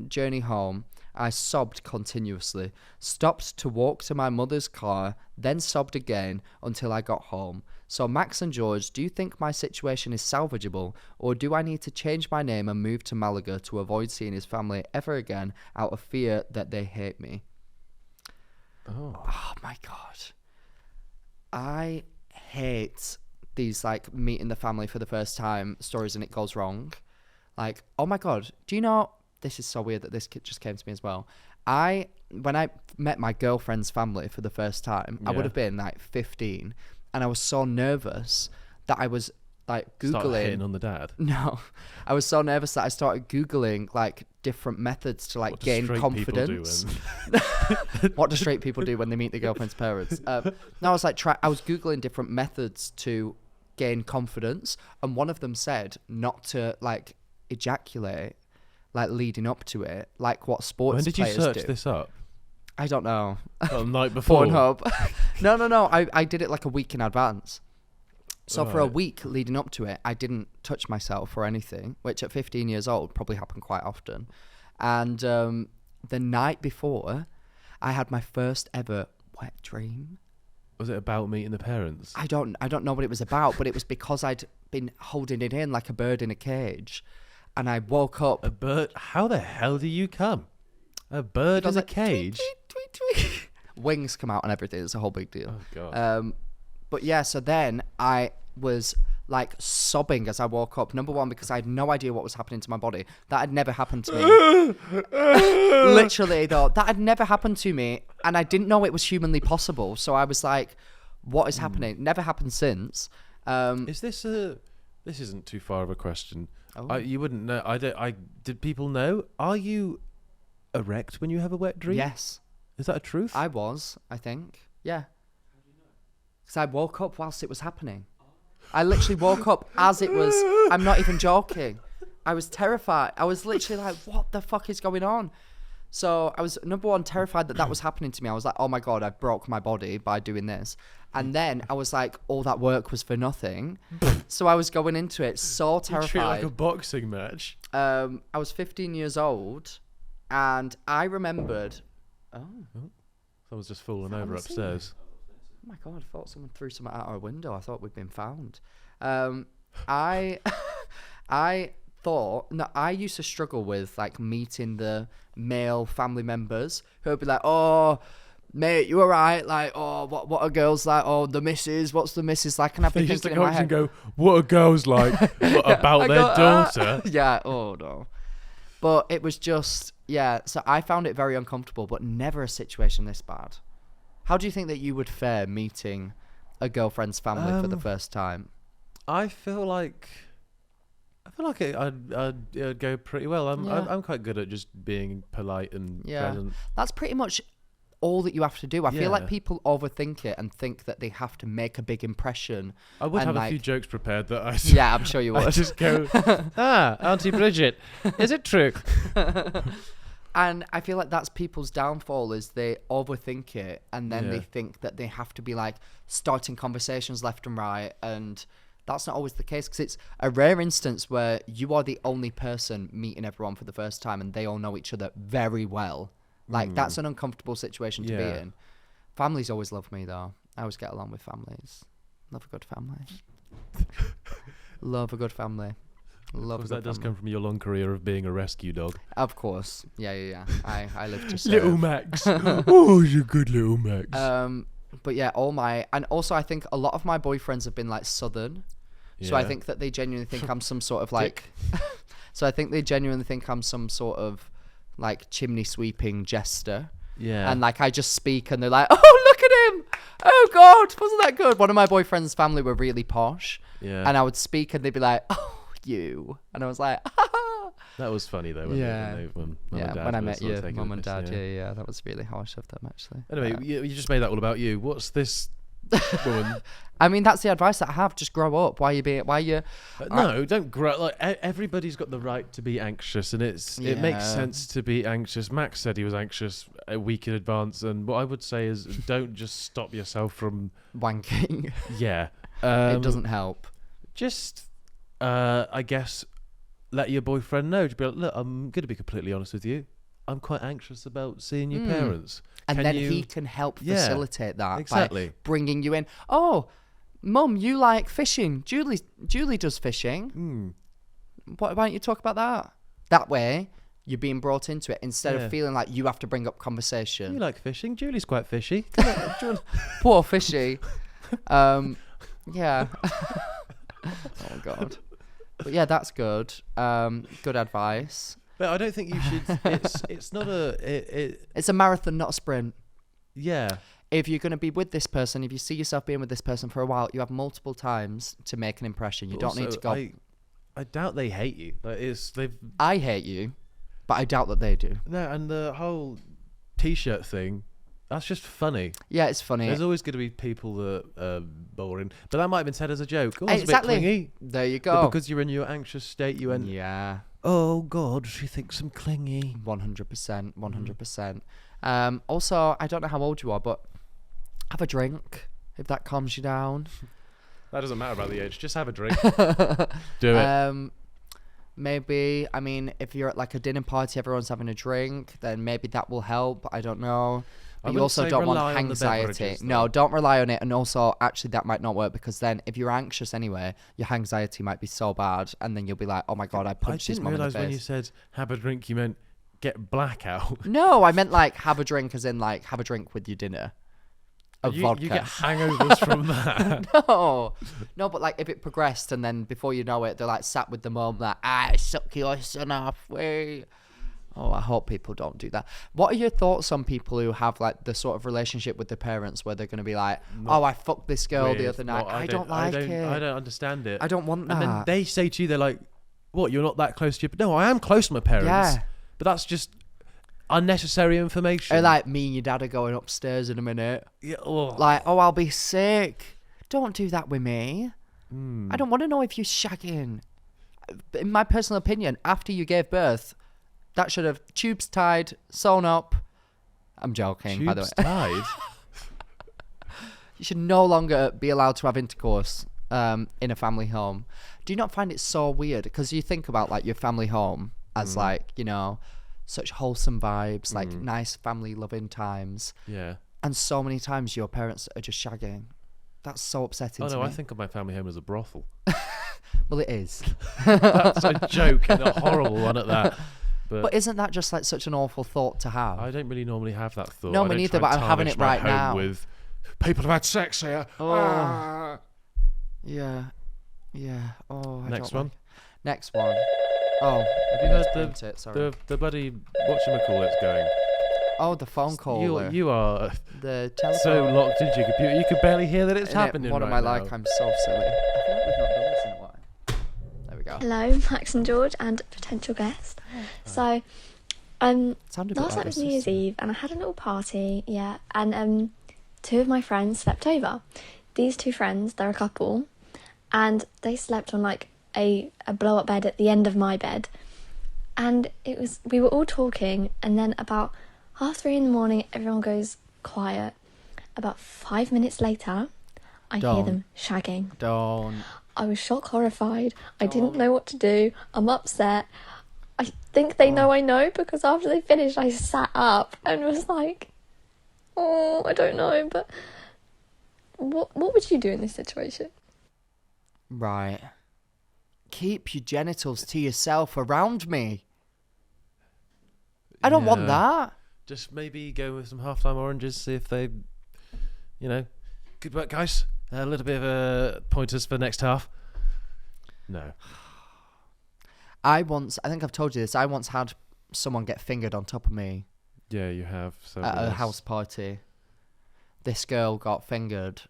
journey home, I sobbed continuously, stopped to walk to my mother's car, then sobbed again until I got home. So Max and George, do you think my situation is salvageable, or do I need to change my name and move to Malaga to avoid seeing his family ever again out of fear that they hate me? Oh my God. I hate these like meeting the family for the first time stories and it goes wrong. Like, oh my God, do you know, this is so weird that this just came to me as well. When I met my girlfriend's family for the first time, I would have been like 15, and I was so nervous that I was like Googling. Started hitting on the dad? No, I was so nervous that I started Googling like different methods to like gain confidence. What do straight people do when they meet their girlfriend's parents? No, I was like, I was Googling different methods to gain confidence, and one of them said not to like ejaculate like leading up to it, like what sports When did you players search do. this up? I don't know. The night before? Pornhub. No. I did it like a week in advance. So for a week leading up to it, I didn't touch myself or anything, which at 15 years old probably happened quite often. And the night before, I had my first ever wet dream. Was it about meeting the parents? I don't know what it was about, but it was because I'd been holding it in like a bird in a cage. And I woke up. A bird? How the hell do you come? A bird in a cage? Tweet, tweet, tweet. Wings come out and everything. It's a whole big deal. Oh, God. But yeah, so then I was like sobbing as I woke up. Number one, because I had no idea what was happening to my body. That had never happened to me. Literally, though, that had never happened to me. And I didn't know it was humanly possible. So I was like, what is happening? Never happened since. Is this a... This isn't too far of a question. Oh. You wouldn't know. Did people know? Are you erect when you have a wet dream? Yes. Is that a truth? I was, I think. Yeah. Because I woke up whilst it was happening. I literally woke up as it was. I'm not even joking. I was terrified. I was literally like, what the fuck is going on? So I was, number one, terrified that was happening to me. I was like, oh my God, I broke my body by doing this. And then I was like, all that work was for nothing. So I was going into it so terrified. You treat it like a boxing match. I was 15 years old, and I remembered... Oh. Someone's just fallen over upstairs. Oh my God, I thought someone threw something out our window. I thought we'd been found. I thought... No, I used to struggle with like meeting the male family members who would be like, oh... Mate, you alright? Like, oh, what are girls like? Oh, the missus, what's the missus like? And I've been thinking in my head, and go, what are girls like? What about their daughter? Yeah, oh no. But it was just, yeah, so I found it very uncomfortable, but never a situation this bad. How do you think that you would fare meeting a girlfriend's family for the first time? I feel like I'd go pretty well. I'm quite good at just being polite and present. That's pretty much all that you have to do. I feel like people overthink it and think that they have to make a big impression. I would have a few jokes prepared that I... Yeah, I'm sure you would. I just go, Auntie Bridget, is it true? And I feel like that's people's downfall, is they overthink it and then they think that they have to be like starting conversations left and right, and that's not always the case, because it's a rare instance where you are the only person meeting everyone for the first time and they all know each other very well. Like, that's an uncomfortable situation to be in. Families always love me, though. I always get along with families. Love a good family. Love a good family. Love that does come from your long career of being a rescue dog. Of course. Yeah. I live to serve. Little Max. Oh, you're good little Max. But yeah, and also I think a lot of my boyfriends have been like Southern. Yeah. So I think that they genuinely think I'm some sort of like... So I think they genuinely think I'm some sort of like chimney sweeping jester. Yeah. And like I just speak and they're like, oh, look at him. Oh God, wasn't that good? One of my boyfriend's family were really posh. Yeah. And I would speak and they'd be like, oh, you. And I was like, that was funny though. When I met you, mum and dad. Yeah. That was really harsh of them, actually. Anyway, you just made that all about you. What's this woman? I mean, that's the advice that I have. Just grow up. No, don't grow. Like everybody's got the right to be anxious, and it makes sense to be anxious. Max said he was anxious a week in advance, and what I would say is, don't just stop yourself from wanking. Yeah, it doesn't help. Just, I guess, let your boyfriend know. To be like, look, I'm going to be completely honest with you. I'm quite anxious about seeing your parents. And Can then you-" he can help Yeah, facilitate that exactly. by bringing you in. Oh, Mum, you like fishing. Julie does fishing. Why don't you talk about that? That way, you're being brought into it instead Yeah. of feeling like you have to bring up conversation. You like fishing? Julie's quite fishy. Poor fishy. Yeah. Oh God. But yeah, that's good. Good advice. But I don't think you should. It's not a. It's a marathon, not a sprint. Yeah. If you're going to be with this person, if you see yourself being with this person for a while, you have multiple times to make an impression. You don't need to go. I doubt they hate you. Like I hate you, but I doubt that they do. No, and the whole T-shirt thing. That's just funny. Yeah, it's funny. There's always going to be people that are boring, but that might have been said as a joke. Oh, Exactly. It's a bit clingy. There you go. But because you're in your anxious state, you went, yeah, "Oh God, she thinks I'm clingy." 100%, 100%. Also, I don't know how old you are, but have a drink if that calms you down. That doesn't matter about the age. Just have a drink. Do it. Maybe, I mean, if you're at like a dinner party, everyone's having a drink, then maybe that will help. I don't know. But you also don't want anxiety. No, don't rely on it. And also, actually, that might not work because then if you're anxious anyway, your anxiety might be so bad. And then you'll be like, oh my God, I punched his mum in the face. I didn't realise when you said have a drink, you meant get blackout. No, I meant like have a drink as in like have a drink with your dinner. Vodka. You get hangovers from that. No, but like if it progressed and then before you know it, they're like sat with the mum like, I suck your son off. Wait. Oh, I hope people don't do that. What are your thoughts on people who have like the sort of relationship with their parents where they're going to be like, I fucked this girl the other night. I don't like it. I don't understand it. I don't want that. And then they say to you, they're like, what, you're not that close to your... No, I am close to my parents. Yeah. But that's just unnecessary information. Or like me and your dad are going upstairs in a minute. Yeah, like, I'll be sick. Don't do that with me. I don't want to know if you're shagging. In my personal opinion, after you gave birth, that should have tubes tied, sewn up. I'm joking, by the way. Tubes tied? You should no longer be allowed to have intercourse in a family home. Do you not find it so weird? Because you think about like your family home as like, you know, such wholesome vibes, like nice family loving times. Yeah. And so many times your parents are just shagging. That's so upsetting to me. I think of my family home as a brothel. Well, it is. That's a joke and a horrible one at that. But isn't that just like such an awful thought to have? I don't really normally have that thought. No, me neither, but I'm having it right now. With people have had sex here. Oh. Yeah. Oh, Next one. Next one. Oh, have you heard the bloody whatchamacallit's going? Oh, the phone call. You are the telephone. So locked into your computer, you can barely hear that it's happening. What am I like? I'm so silly. I feel like we've not done this in a while. There we go. Hello, Max and George, and potential guest. So, last night was New Year's Eve, and I had a little party. Yeah, and two of my friends slept over. These two friends, they're a couple, and they slept on like a blow-up bed at the end of my bed. And we were all talking, and then about 3:30 in the morning, everyone goes quiet. About 5 minutes later, I hear them shagging. I was shock horrified. I didn't know what to do. I'm upset. I think they know I know, because after they finished, I sat up and was like, I don't know, but what would you do in this situation? Right. Keep your genitals to yourself around me. I don't want that. Just maybe go with some half-time oranges, see if they, good work, guys. A little bit of pointers for next half. No. I think I've told you this. I once had someone get fingered on top of me. Yeah, you have. At a house party. This girl got fingered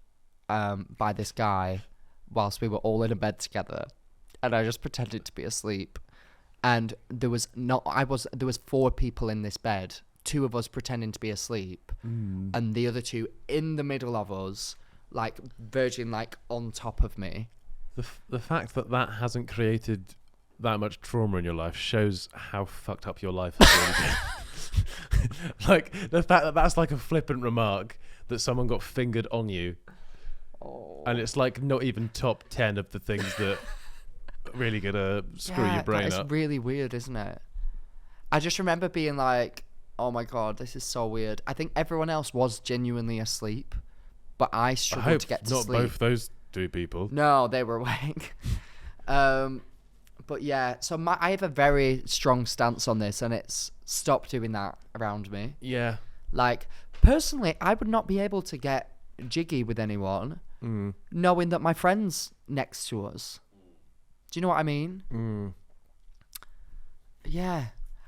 by this guy whilst we were all in a bed together. And I just pretended to be asleep. And there was 4 people in this bed. 2 of us pretending to be asleep. And the other 2 in the middle of us, like verging like on top of me. The fact that hasn't created that much trauma in your life shows how fucked up your life has really been. Like the fact that that's like a flippant remark that someone got fingered on you, and it's like not even top 10 of the things that really gonna screw your brain up. It's really weird, isn't it? I just remember being like, Oh my God, this is so weird. I think everyone else was genuinely asleep, but I struggled to get to sleep. Not both those two people. No, they were awake. But yeah, so I have a very strong stance on this, and it's stop doing that around me. Yeah. Like, personally, I would not be able to get jiggy with anyone knowing that my friend's next to us. Do you know what I mean? Yeah.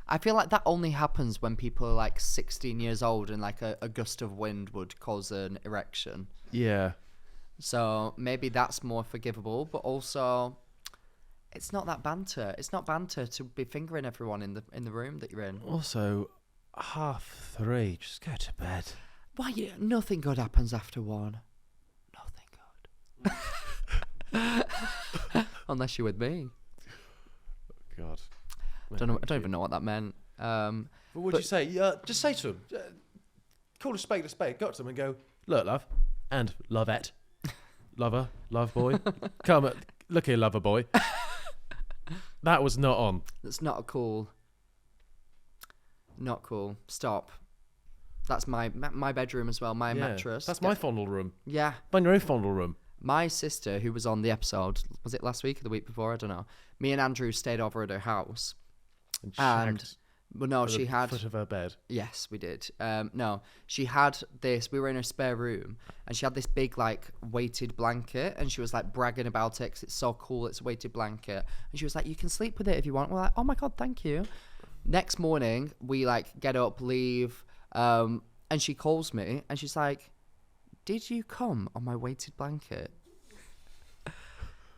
I feel like that only happens when people are like 16 years old and like a gust of wind would cause an erection. Yeah. So maybe that's more forgivable, but also it's not that banter. It's not banter to be fingering everyone in the room that you're in. Also, 3:30. Just go to bed. Why? Nothing good happens after 1. Nothing good. Unless you're with me. God. I don't even know what that meant. But what would you say? Just say to him, call a spade, go up to them and go, look, love, and lovette, lover, love boy, come, look here, lover boy. That was not on. That's not cool. Not cool. Stop. That's my bedroom as well, my mattress. That's my fondle room. Yeah. Find your own fondle room. My sister, who was on the episode, was it last week or the week before? I don't know. Me and Andrew stayed over at her house. And well, no, she had foot of her bed. Yes, we did. No, she had this. We were in her spare room, and she had this big like weighted blanket, and she was like bragging about it because it's so cool. It's a weighted blanket, and she was like, "You can sleep with it if you want." We're like, "Oh my God, thank you." Next morning, we like get up, leave, and she calls me, and she's like, "Did you come on my weighted blanket?"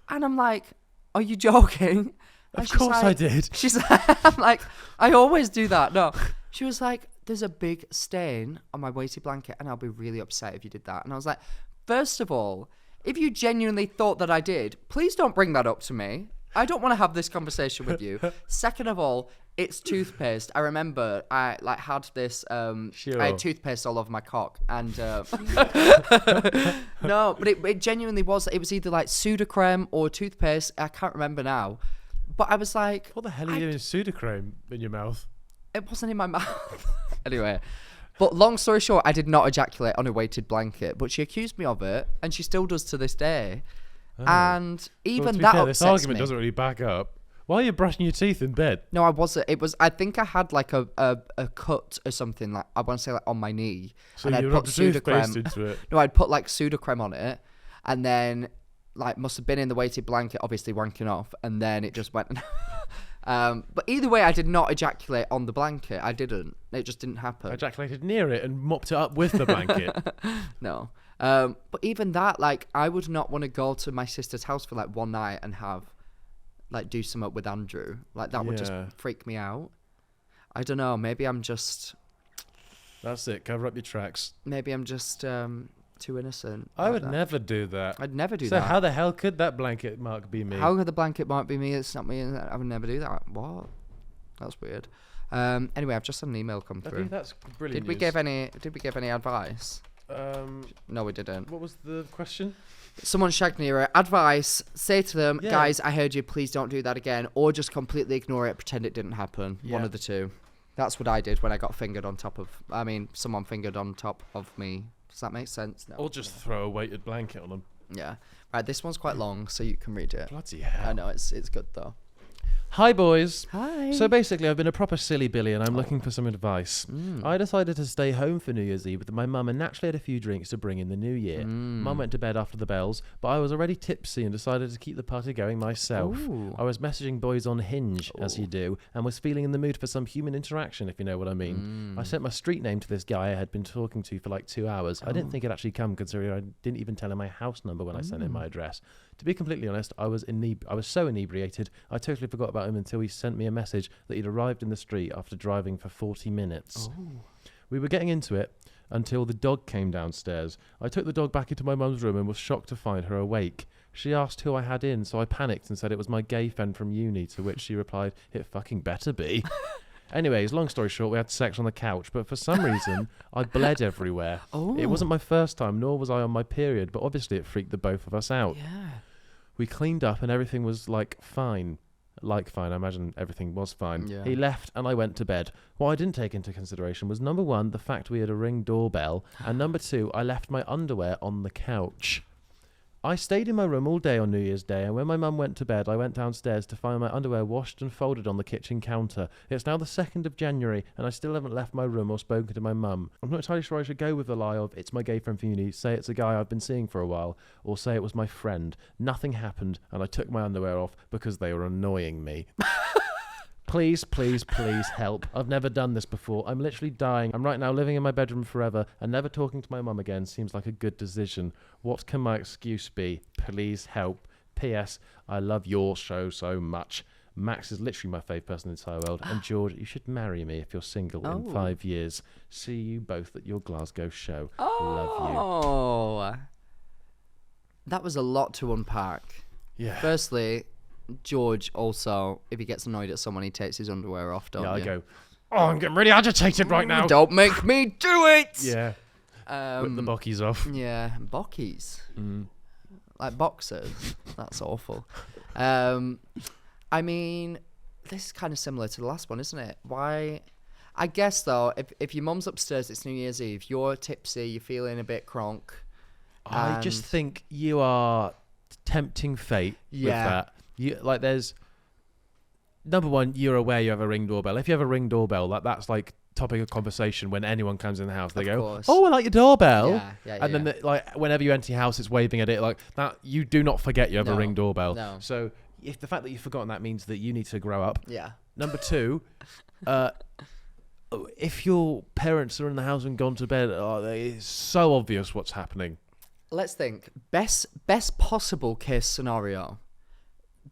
And I'm like, "Are you joking?" And of course, like, I did. She's like, I'm like, "I always do that." No. She was like, "There's a big stain on my weighted blanket, and I'll be really upset if you did that." And I was like, first of all, if you genuinely thought that I did, please don't bring that up to me. I don't want to have this conversation with you. Second of all, it's toothpaste. I remember I like had this. Sure. I had toothpaste all over my cock, and no, but it genuinely was. It was either like Sudocreme or toothpaste. I can't remember now. But I was like, what the hell are you doing Sudocreme in your mouth? It wasn't in my mouth. Anyway, but long story short, I did not ejaculate on a weighted blanket, but she accused me of it, and she still does to this day. Oh. And even that upsets this argument me. Doesn't really back up. Why are you brushing your teeth in bed? No, I wasn't. It was. I think I had like a cut or something. Like I want to say like on my knee. So and you rubbed toothpaste into it. No, I'd put like Sudocreme on it, and then like must have been in the weighted blanket, obviously wanking off, and then it just went. But either way, I did not ejaculate on the blanket. I didn't. It just didn't happen. I ejaculated near it and mopped it up with the blanket. No. But even that, like, I would not want to go to my sister's house for like one night and have, like, do something with Andrew. Like, that would just freak me out. I don't know. Maybe I'm just. That's it. Cover up your tracks. Maybe I'm just too innocent. I would never do that. I'd never do So that. how the hell could that blanket mark be me? How could the blanket mark be me? It's not me. I would never do that. What? That's weird. Anyway, I've just had an email come through. That's brilliant. Did we give any advice? No, we didn't. What was the question? Someone shagged near her. Advice: say to them, guys, I heard you. Please don't do that again, or just completely ignore it. Pretend it didn't happen. One of the two. That's what I did when I got fingered on top of. I mean, someone fingered on top of me. Does that make sense? No. Or just throw a weighted blanket on them. Yeah. Right. This one's quite long, so you can read it. Bloody hell! I know it's good though. Hi boys. Hi. So basically I've been a proper silly Billy and I'm looking for some advice. I decided to stay home for New Year's Eve with my mum and naturally had a few drinks to bring in the new year. Mum went to bed after the bells, but I was already tipsy and decided to keep the party going myself. Ooh. I was messaging boys on Hinge, as you do, and was feeling in the mood for some human interaction, if you know what I mean. I sent my street name to this guy I had been talking to for like 2 hours. I didn't think it'd actually come considering I didn't even tell him my house number when I sent him my address. To be completely honest, I was so inebriated, I totally forgot about him until he sent me a message that he'd arrived in the street after driving for 40 minutes. We were getting into it until the dog came downstairs. I took the dog back into my mum's room and was shocked to find her awake. She asked who I had in, so I panicked and said it was my gay friend from uni, to which she replied, "It fucking better be." Anyways, long story short, we had sex on the couch, but for some reason, I bled everywhere. It wasn't my first time, nor was I on my period, but obviously it freaked the both of us out. Yeah. We cleaned up and everything was, like, fine. like fine. I imagine everything was fine. Yeah. He left and I went to bed. What I didn't take into consideration was, number one, the fact we had a Ring doorbell, and number two, I left my underwear on the couch. I stayed in my room all day on New Year's Day, and when my mum went to bed, I went downstairs to find my underwear washed and folded on the kitchen counter. It's now the 2nd of January, and I still haven't left my room or spoken to my mum. I'm not entirely sure I should go with the lie of, it's my gay friend from uni, say it's a guy I've been seeing for a while, or say it was my friend. Nothing happened, and I took my underwear off because they were annoying me. Please, please, please help. I've never done this before. I'm literally dying. I'm right now living in my bedroom forever, and never talking to my mum again seems like a good decision. What can my excuse be? Please help. P.S. I love your show so much. Max is literally my favourite person in the entire world. And George, you should marry me if you're single in 5 years. See you both at your Glasgow show. Love you. Oh, that was a lot to unpack. Yeah. Firstly, George also, if he gets annoyed at someone, he takes his underwear off, don't you? I go, oh, I'm getting really agitated right now. Don't make me do it! Yeah. Whip the bockies off. Yeah, bockies. Like boxers. That's awful. I mean, this is kind of similar to the last one, isn't it? Why? I guess, though, if your mum's upstairs, it's New Year's Eve, you're tipsy, you're feeling a bit cronk. I just think you are tempting fate with that. There's number one, you're aware you have a Ring doorbell. If you have a Ring doorbell, that's like topic of conversation when anyone comes in the house. They go, course. "Oh, I like your doorbell." Yeah, and then whenever you enter your house, it's waving at it like that. You do not forget you have a Ring doorbell. No. So if the fact that you've forgotten that means that you need to grow up. Yeah. Number two, if your parents are in the house and gone to bed, it's so obvious what's happening. Let's think. Best possible case scenario.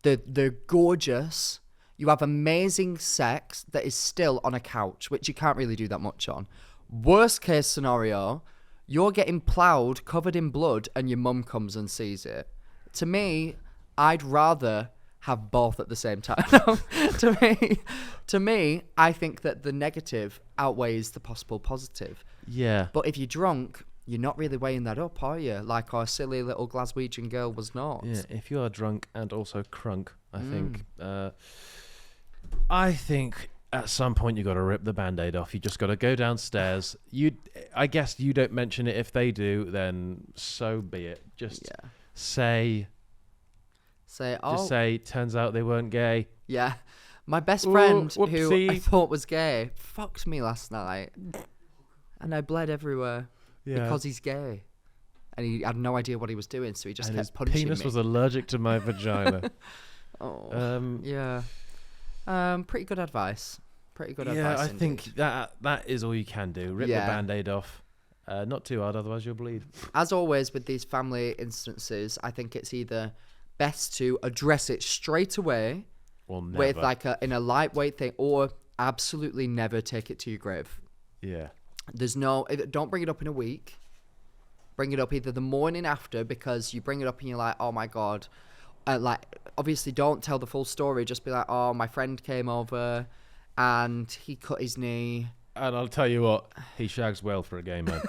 They're gorgeous. You have amazing sex that is still on a couch, which you can't really do that much on. Worst case scenario, you're getting ploughed, covered in blood, and your mum comes and sees it. To me, I'd rather have both at the same time. To me, I think that the negative outweighs the possible positive. Yeah. But if you're drunk, you're not really weighing that up, are you? Like our silly little Glaswegian girl was not. Yeah, if you are drunk and also crunk, I think at some point you got to rip the Band-Aid off. You just got to go downstairs. I guess you don't mention it. If they do, then so be it. Just say, turns out they weren't gay. Yeah. My best friend, whoopsie. who I thought was gay, fucked me last night. And I bled everywhere. Yeah. Because he's gay. And he had no idea what he was doing, so he just kept punching me. His penis was allergic to my vagina. Yeah. Pretty good advice. Yeah, I think that is all you can do. Rip the Band-Aid off. Not too hard, otherwise you'll bleed. As always with these family instances, I think it's either best to address it straight away with in a lightweight thing, or absolutely never take it to your grave. Yeah. Don't bring it up in a week. Bring it up either the morning after, because you bring it up and you're like, oh my God. Obviously don't tell the full story. Just be like, oh, my friend came over and he cut his knee. And I'll tell you what, he shags well for a gay man.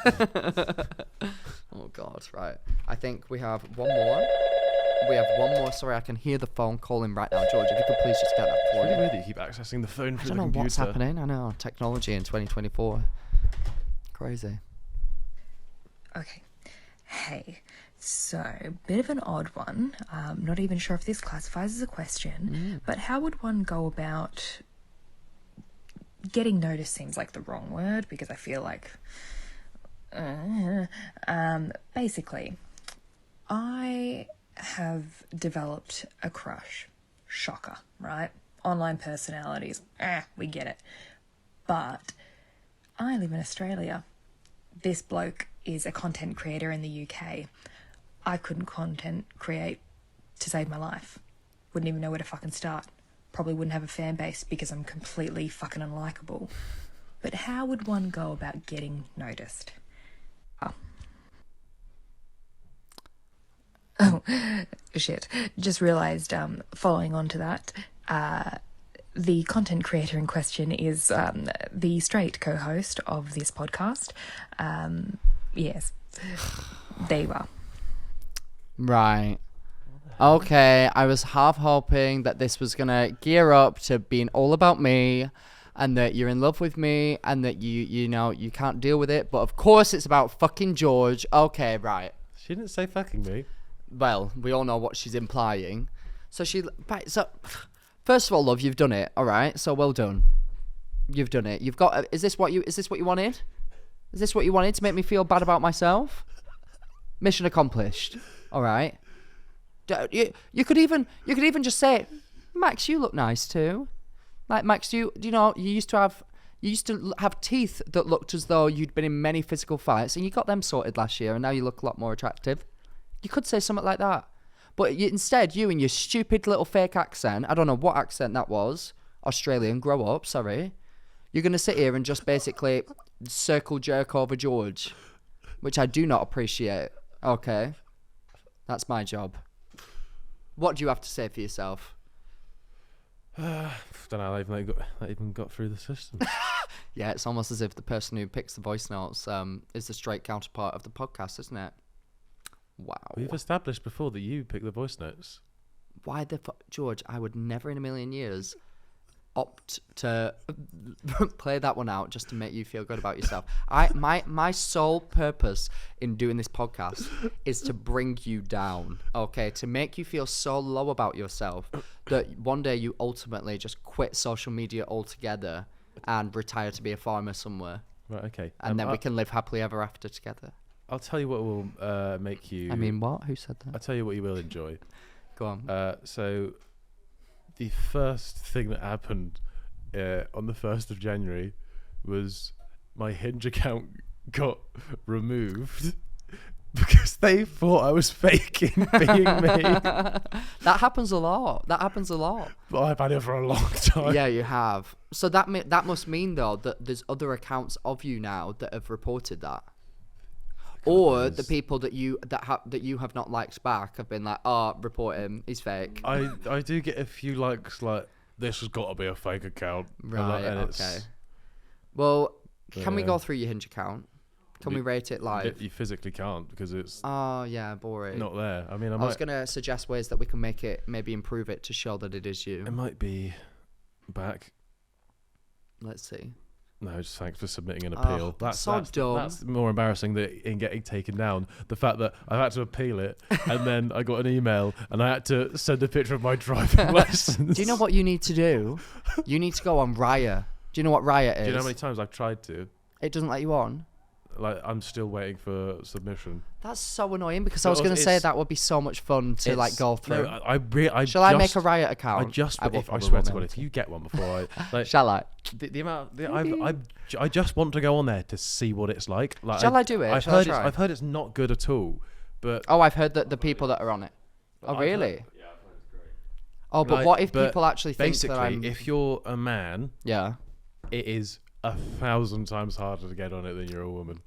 Oh God, right. I think we have one more. Sorry, I can hear the phone calling right now. George, if you could please just get that for me. It's really weird that you keep accessing the phone through the computer. I don't know what's happening. I know. Technology in 2024. Crazy. Okay. Hey, so bit of an odd one. Not even sure if this classifies as a question, but how would one go about getting noticed? Seems like the wrong word, because I feel like basically I have developed a crush. Shocker, right? Online personalities, we get it. But I live in Australia. This bloke is a content creator in the UK. I couldn't content create to save my life. Wouldn't even know where to fucking start. Probably wouldn't have a fan base because I'm completely fucking unlikable. But how would one go about getting noticed? Oh, shit. Just realised, following on to that, the content creator in question is the straight co-host of this podcast. Yes. There you are. Right. What the Okay, I was half hoping that this was going to gear up to being all about me and that you're in love with me and that you know, you can't deal with it. But of course it's about fucking George. Okay, right. She didn't say fucking me. Well, we all know what she's implying. So first of all, love, you've done it. All right. So well done. You've done it. You've got, is this what you wanted? Is this what you wanted to make me feel bad about myself? Mission accomplished. All right. You could even just say, Max, you look nice too. Like, Max, you used to have teeth that looked as though you'd been in many physical fights, and you got them sorted last year, and now you look a lot more attractive. You could say something like that. But instead, you and your stupid little fake accent, I don't know what accent that was, Australian, grow up, sorry. You're going to sit here and just basically circle jerk over George, which I do not appreciate. Okay. That's my job. What do you have to say for yourself? Don't know how that even got through the system. Yeah, it's almost as if the person who picks the voice notes is the straight counterpart of the podcast, isn't it? Wow. We've established before that you pick the voice notes. Why the fuck, George? I would never in a million years opt to play that one out just to make you feel good about yourself. My sole purpose in doing this podcast is to bring you down, okay? To make you feel so low about yourself that one day you ultimately just quit social media altogether and retire to be a farmer somewhere. Right, okay. And then we can live happily ever after together. I'll tell you what will make you... I mean, what? Who said that? I'll tell you what you will enjoy. Go on. So, the first thing that happened on the 1st of January was my Hinge account got removed because they thought I was faking being me. That happens a lot. But I've had it for a long time. Yeah, you have. So that must mean, though, that there's other accounts of you now that have reported that. Or the people that you have not liked back have been like, oh, report him, he's fake. I do get a few likes like, this has got to be a fake account. Right, okay. Well, can we go through your Hinge account? Can we rate it live? You physically can't because it's oh, yeah, boring. Not there. I mean, I was going to suggest ways that we can make it, maybe improve it to show that it is you. It might be back. Let's see. No, just thanks for submitting an appeal. That's dumb. That's more embarrassing than in getting taken down. The fact that I had to appeal it, and then I got an email, and I had to send a picture of my driving license. Do you know what you need to do? You need to go on Raya. Do you know what Raya is? Do you know how many times I've tried to? It doesn't let you on? Like, I'm still waiting for submission. That's so annoying because I was going to say that would be so much fun to like go through. No, Shall I make a Riot account? I swear to God, if you get one before I like, shall I? The amount I just want to go on there to see what it's like. Like, shall I do it? I've heard it's not good at all. But I've heard that the people that are on it. Oh, really? Yeah, I've heard it's great. Oh, but what if people actually think that I'm... Basically, if you're a man, yeah, it is 1,000 times harder to get on it than you're a woman.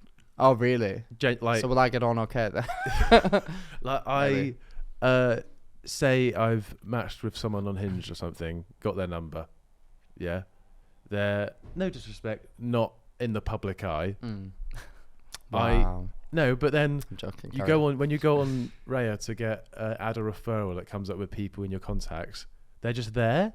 Oh, really? Like, so will I get on okay then? Like I say I've matched with someone on Hinge or something, got their number. Yeah. They're, no disrespect, not in the public eye. Wow. No, but then I'm joking, you go on when you go on Raya to get add a referral that comes up with people in your contacts. They're just there.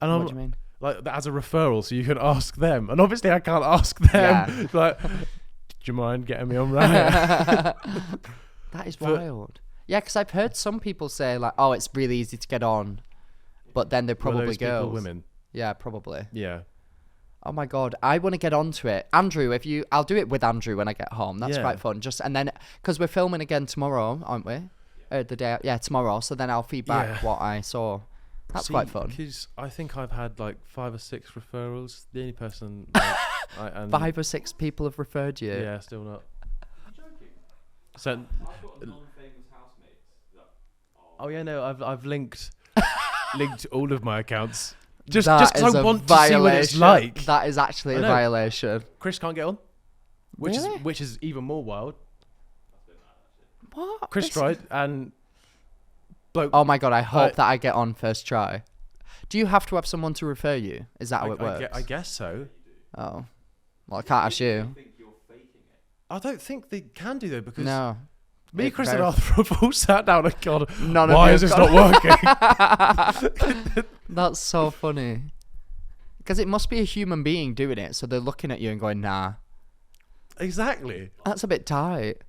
And what do you mean? Like, as a referral, so you can ask them. And obviously I can't ask them. Yeah. Like, do you mind getting me on Raya? That is wild. Yeah, because I've heard some people say like, "Oh, it's really easy to get on," but then they're probably girls. Women. Yeah, probably. Yeah. Oh my God, I want to get onto it, Andrew. I'll do it with Andrew when I get home. That's quite fun. And then because we're filming again tomorrow, aren't we? Tomorrow. So then I'll feed back what I saw. That's quite fun. Because I think I've had like 5 or 6 referrals. The only person. 5 or 6 people have referred you. Yeah, still not. You're joking. So, I've got non-famous housemates. oh yeah, no, I've linked all of my accounts. Just That because is I a want to see what it's like. That is actually a violation. Chris can't get on, Really? which is even more wild. What? Chris tried and bloke. Oh my God, I hope that I get on first try. Do you have to have someone to refer you? Is that how it works? I guess so. Oh. Well, I can't ask you. I think you're faking it. I don't think they can do though because No. Me, Chris, and Arthur have all sat down and gone, None of why you is have this gone- not working? That's so funny. Because it must be a human being doing it, so they're looking at you and going, nah, Exactly. that's a bit tight.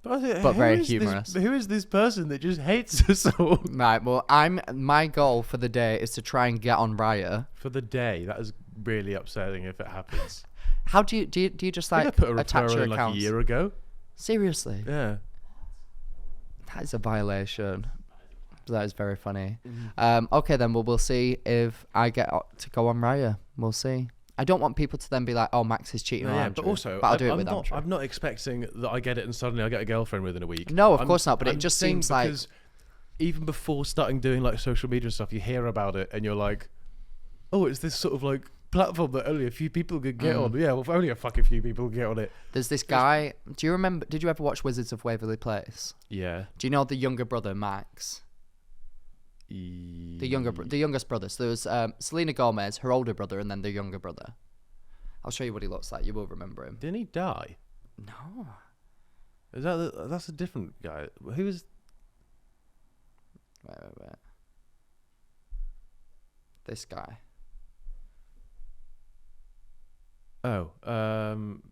But But very humorous. Who is this person that just hates us all? Right, well, my goal for the day is to try and get on Raya. For the day, that is really upsetting if it happens. How do you just I like put a attach referral your in like a accounts? year ago. Seriously, Yeah. that is a violation. That is very funny. Okay, then we'll see if I get to go on Raya. We'll see. I don't want people to then be like, "Oh, Max is cheating on Yeah, Andrew." but also, I'll do it I'm with not, Andrew. I'm not expecting that I get it and suddenly I get a girlfriend within a week. No, of course not. But it I'm just saying seems like because even before starting doing like social media and stuff, you hear about it and you're like, "Oh, it's this sort of like platform that only a few people could get on." Yeah, well, if only a fucking few people get on it. there's this guy. Do you remember? Did you ever watch Wizards of Waverly Place? Yeah. Do you know the younger brother Max? The youngest brother. So there was Selena Gomez, her older brother, and then the younger brother. I'll show you what he looks like. You will remember him. Didn't he die? No. Is that that's a different guy? Who's? Wait. This guy. Oh,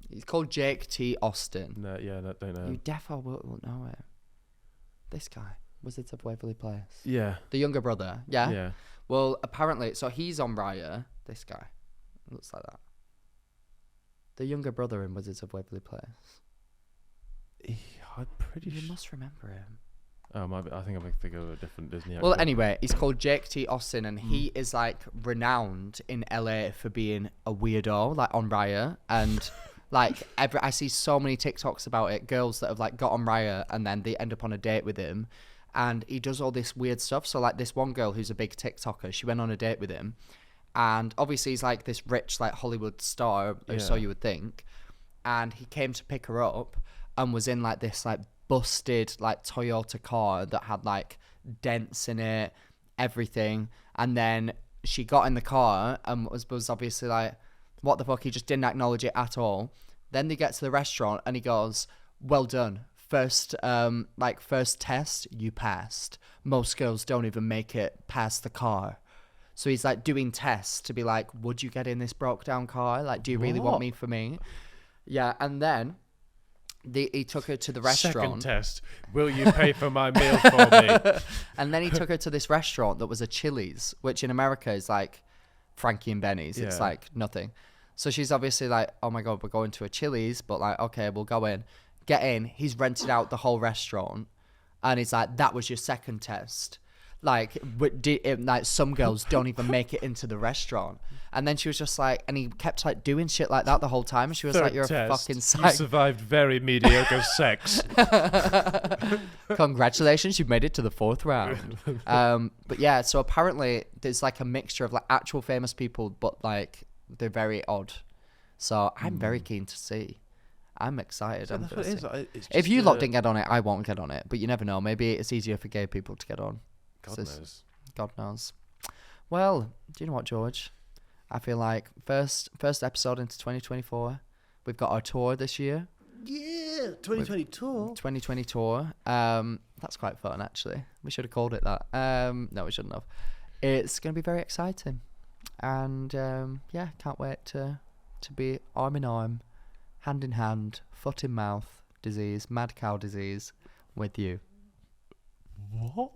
He's called Jake T. Austin. no, yeah, no, don't know. You definitely will know him. This guy. Wizards of Waverly Place. Yeah. The younger brother. Yeah? Yeah. Well, apparently, so he's on Raya. This guy. Looks like that. The younger brother in Wizards of Waverly Place. I'm pretty You sure. must remember him. Oh, I think I'm thinking of a different Disney actor. Well, anyway, he's called Jake T. Austin, and he is like renowned in LA for being a weirdo, like on Raya, and like I see so many TikToks about it. Girls that have like got on Raya and then they end up on a date with him, and he does all this weird stuff. So like this one girl who's a big TikToker, she went on a date with him, and obviously he's like this rich like Hollywood star, or so Yeah. you would think, and he came to pick her up and was in like this like busted like Toyota car that had like dents in it, everything, and then she got in the car and was obviously like, what the fuck? He just didn't acknowledge it at all. Then they get to the restaurant and he goes, well done, first test you passed. Most girls don't even make it past the car. So he's like doing tests to be like, would you get in this broke down car? Like, do you really want me for me? Yeah. And then he took her to the restaurant. Second test. Will you pay for my meal for me? And then he took her to this restaurant that was a Chili's, which in America is like Frankie and Benny's. It's Yeah. like nothing. So she's obviously like, oh my God, we're going to a Chili's, but like, okay, we'll go in. Get in. He's rented out the whole restaurant. And he's like, that was your second test. Like, like some girls don't even make it into the restaurant. And then she was just like, and he kept like doing shit like that the whole time. And she was Third like, you're test, a fucking You psych. survived very mediocre sex. Congratulations, you've made it to the fourth round. But yeah, so apparently there's like a mixture of like actual famous people, but like they're very odd. So I'm very keen to see. I'm excited. I'm That's what it is. thirsty. It's If just, you lot didn't get on it, I won't get on it. But you never know. Maybe it's easier for gay people to get on. God knows. God knows. Well, do you know what, George? I feel like first episode into 2024. We've got our tour this year. Yeah, 2020 tour. 2020 tour. That's quite fun, actually. We should have called it that. No, we shouldn't have. It's going to be very exciting. And yeah, can't wait to be arm in arm, hand in hand, foot in mouth disease, mad cow disease with you. What?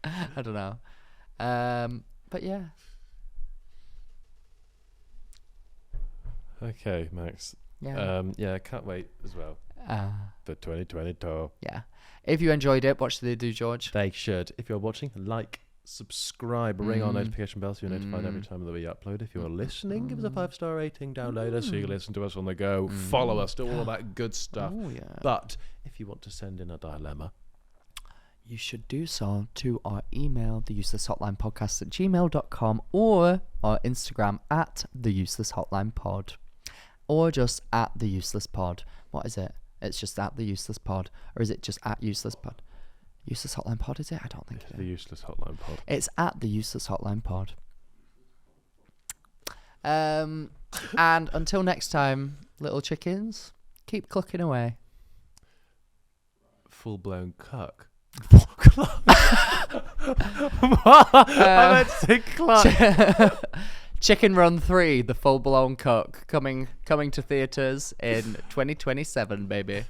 I don't know. But yeah. Okay, Max. Yeah. Yeah, can't wait as well. The 2020 tour. Yeah. If you enjoyed it, what should they do, George? They should. If you're watching, like, subscribe, ring our notification bell so you're notified every time that we upload. If you're listening, give us a 5-star rating, download us so you can listen to us on the go, follow us, do all of that good stuff. Oh, yeah. But if you want to send in a dilemma, you should do so to our email, theuselesshotlinepodcast@gmail.com, or our Instagram @theuselesshotlinepod, or just @theuselesspod. What is it? It's just @theuselesspod, or is it just @uselesspod? Useless Hotline Pod, is it? I don't think it the is. Useless Hotline Pod. It's @theuselesshotlinepod. And until next time, little chickens, keep clucking away. full blown cuck. I meant to say Clarke. Chicken Run 3, the full blown cook, coming to theaters in 2027, baby.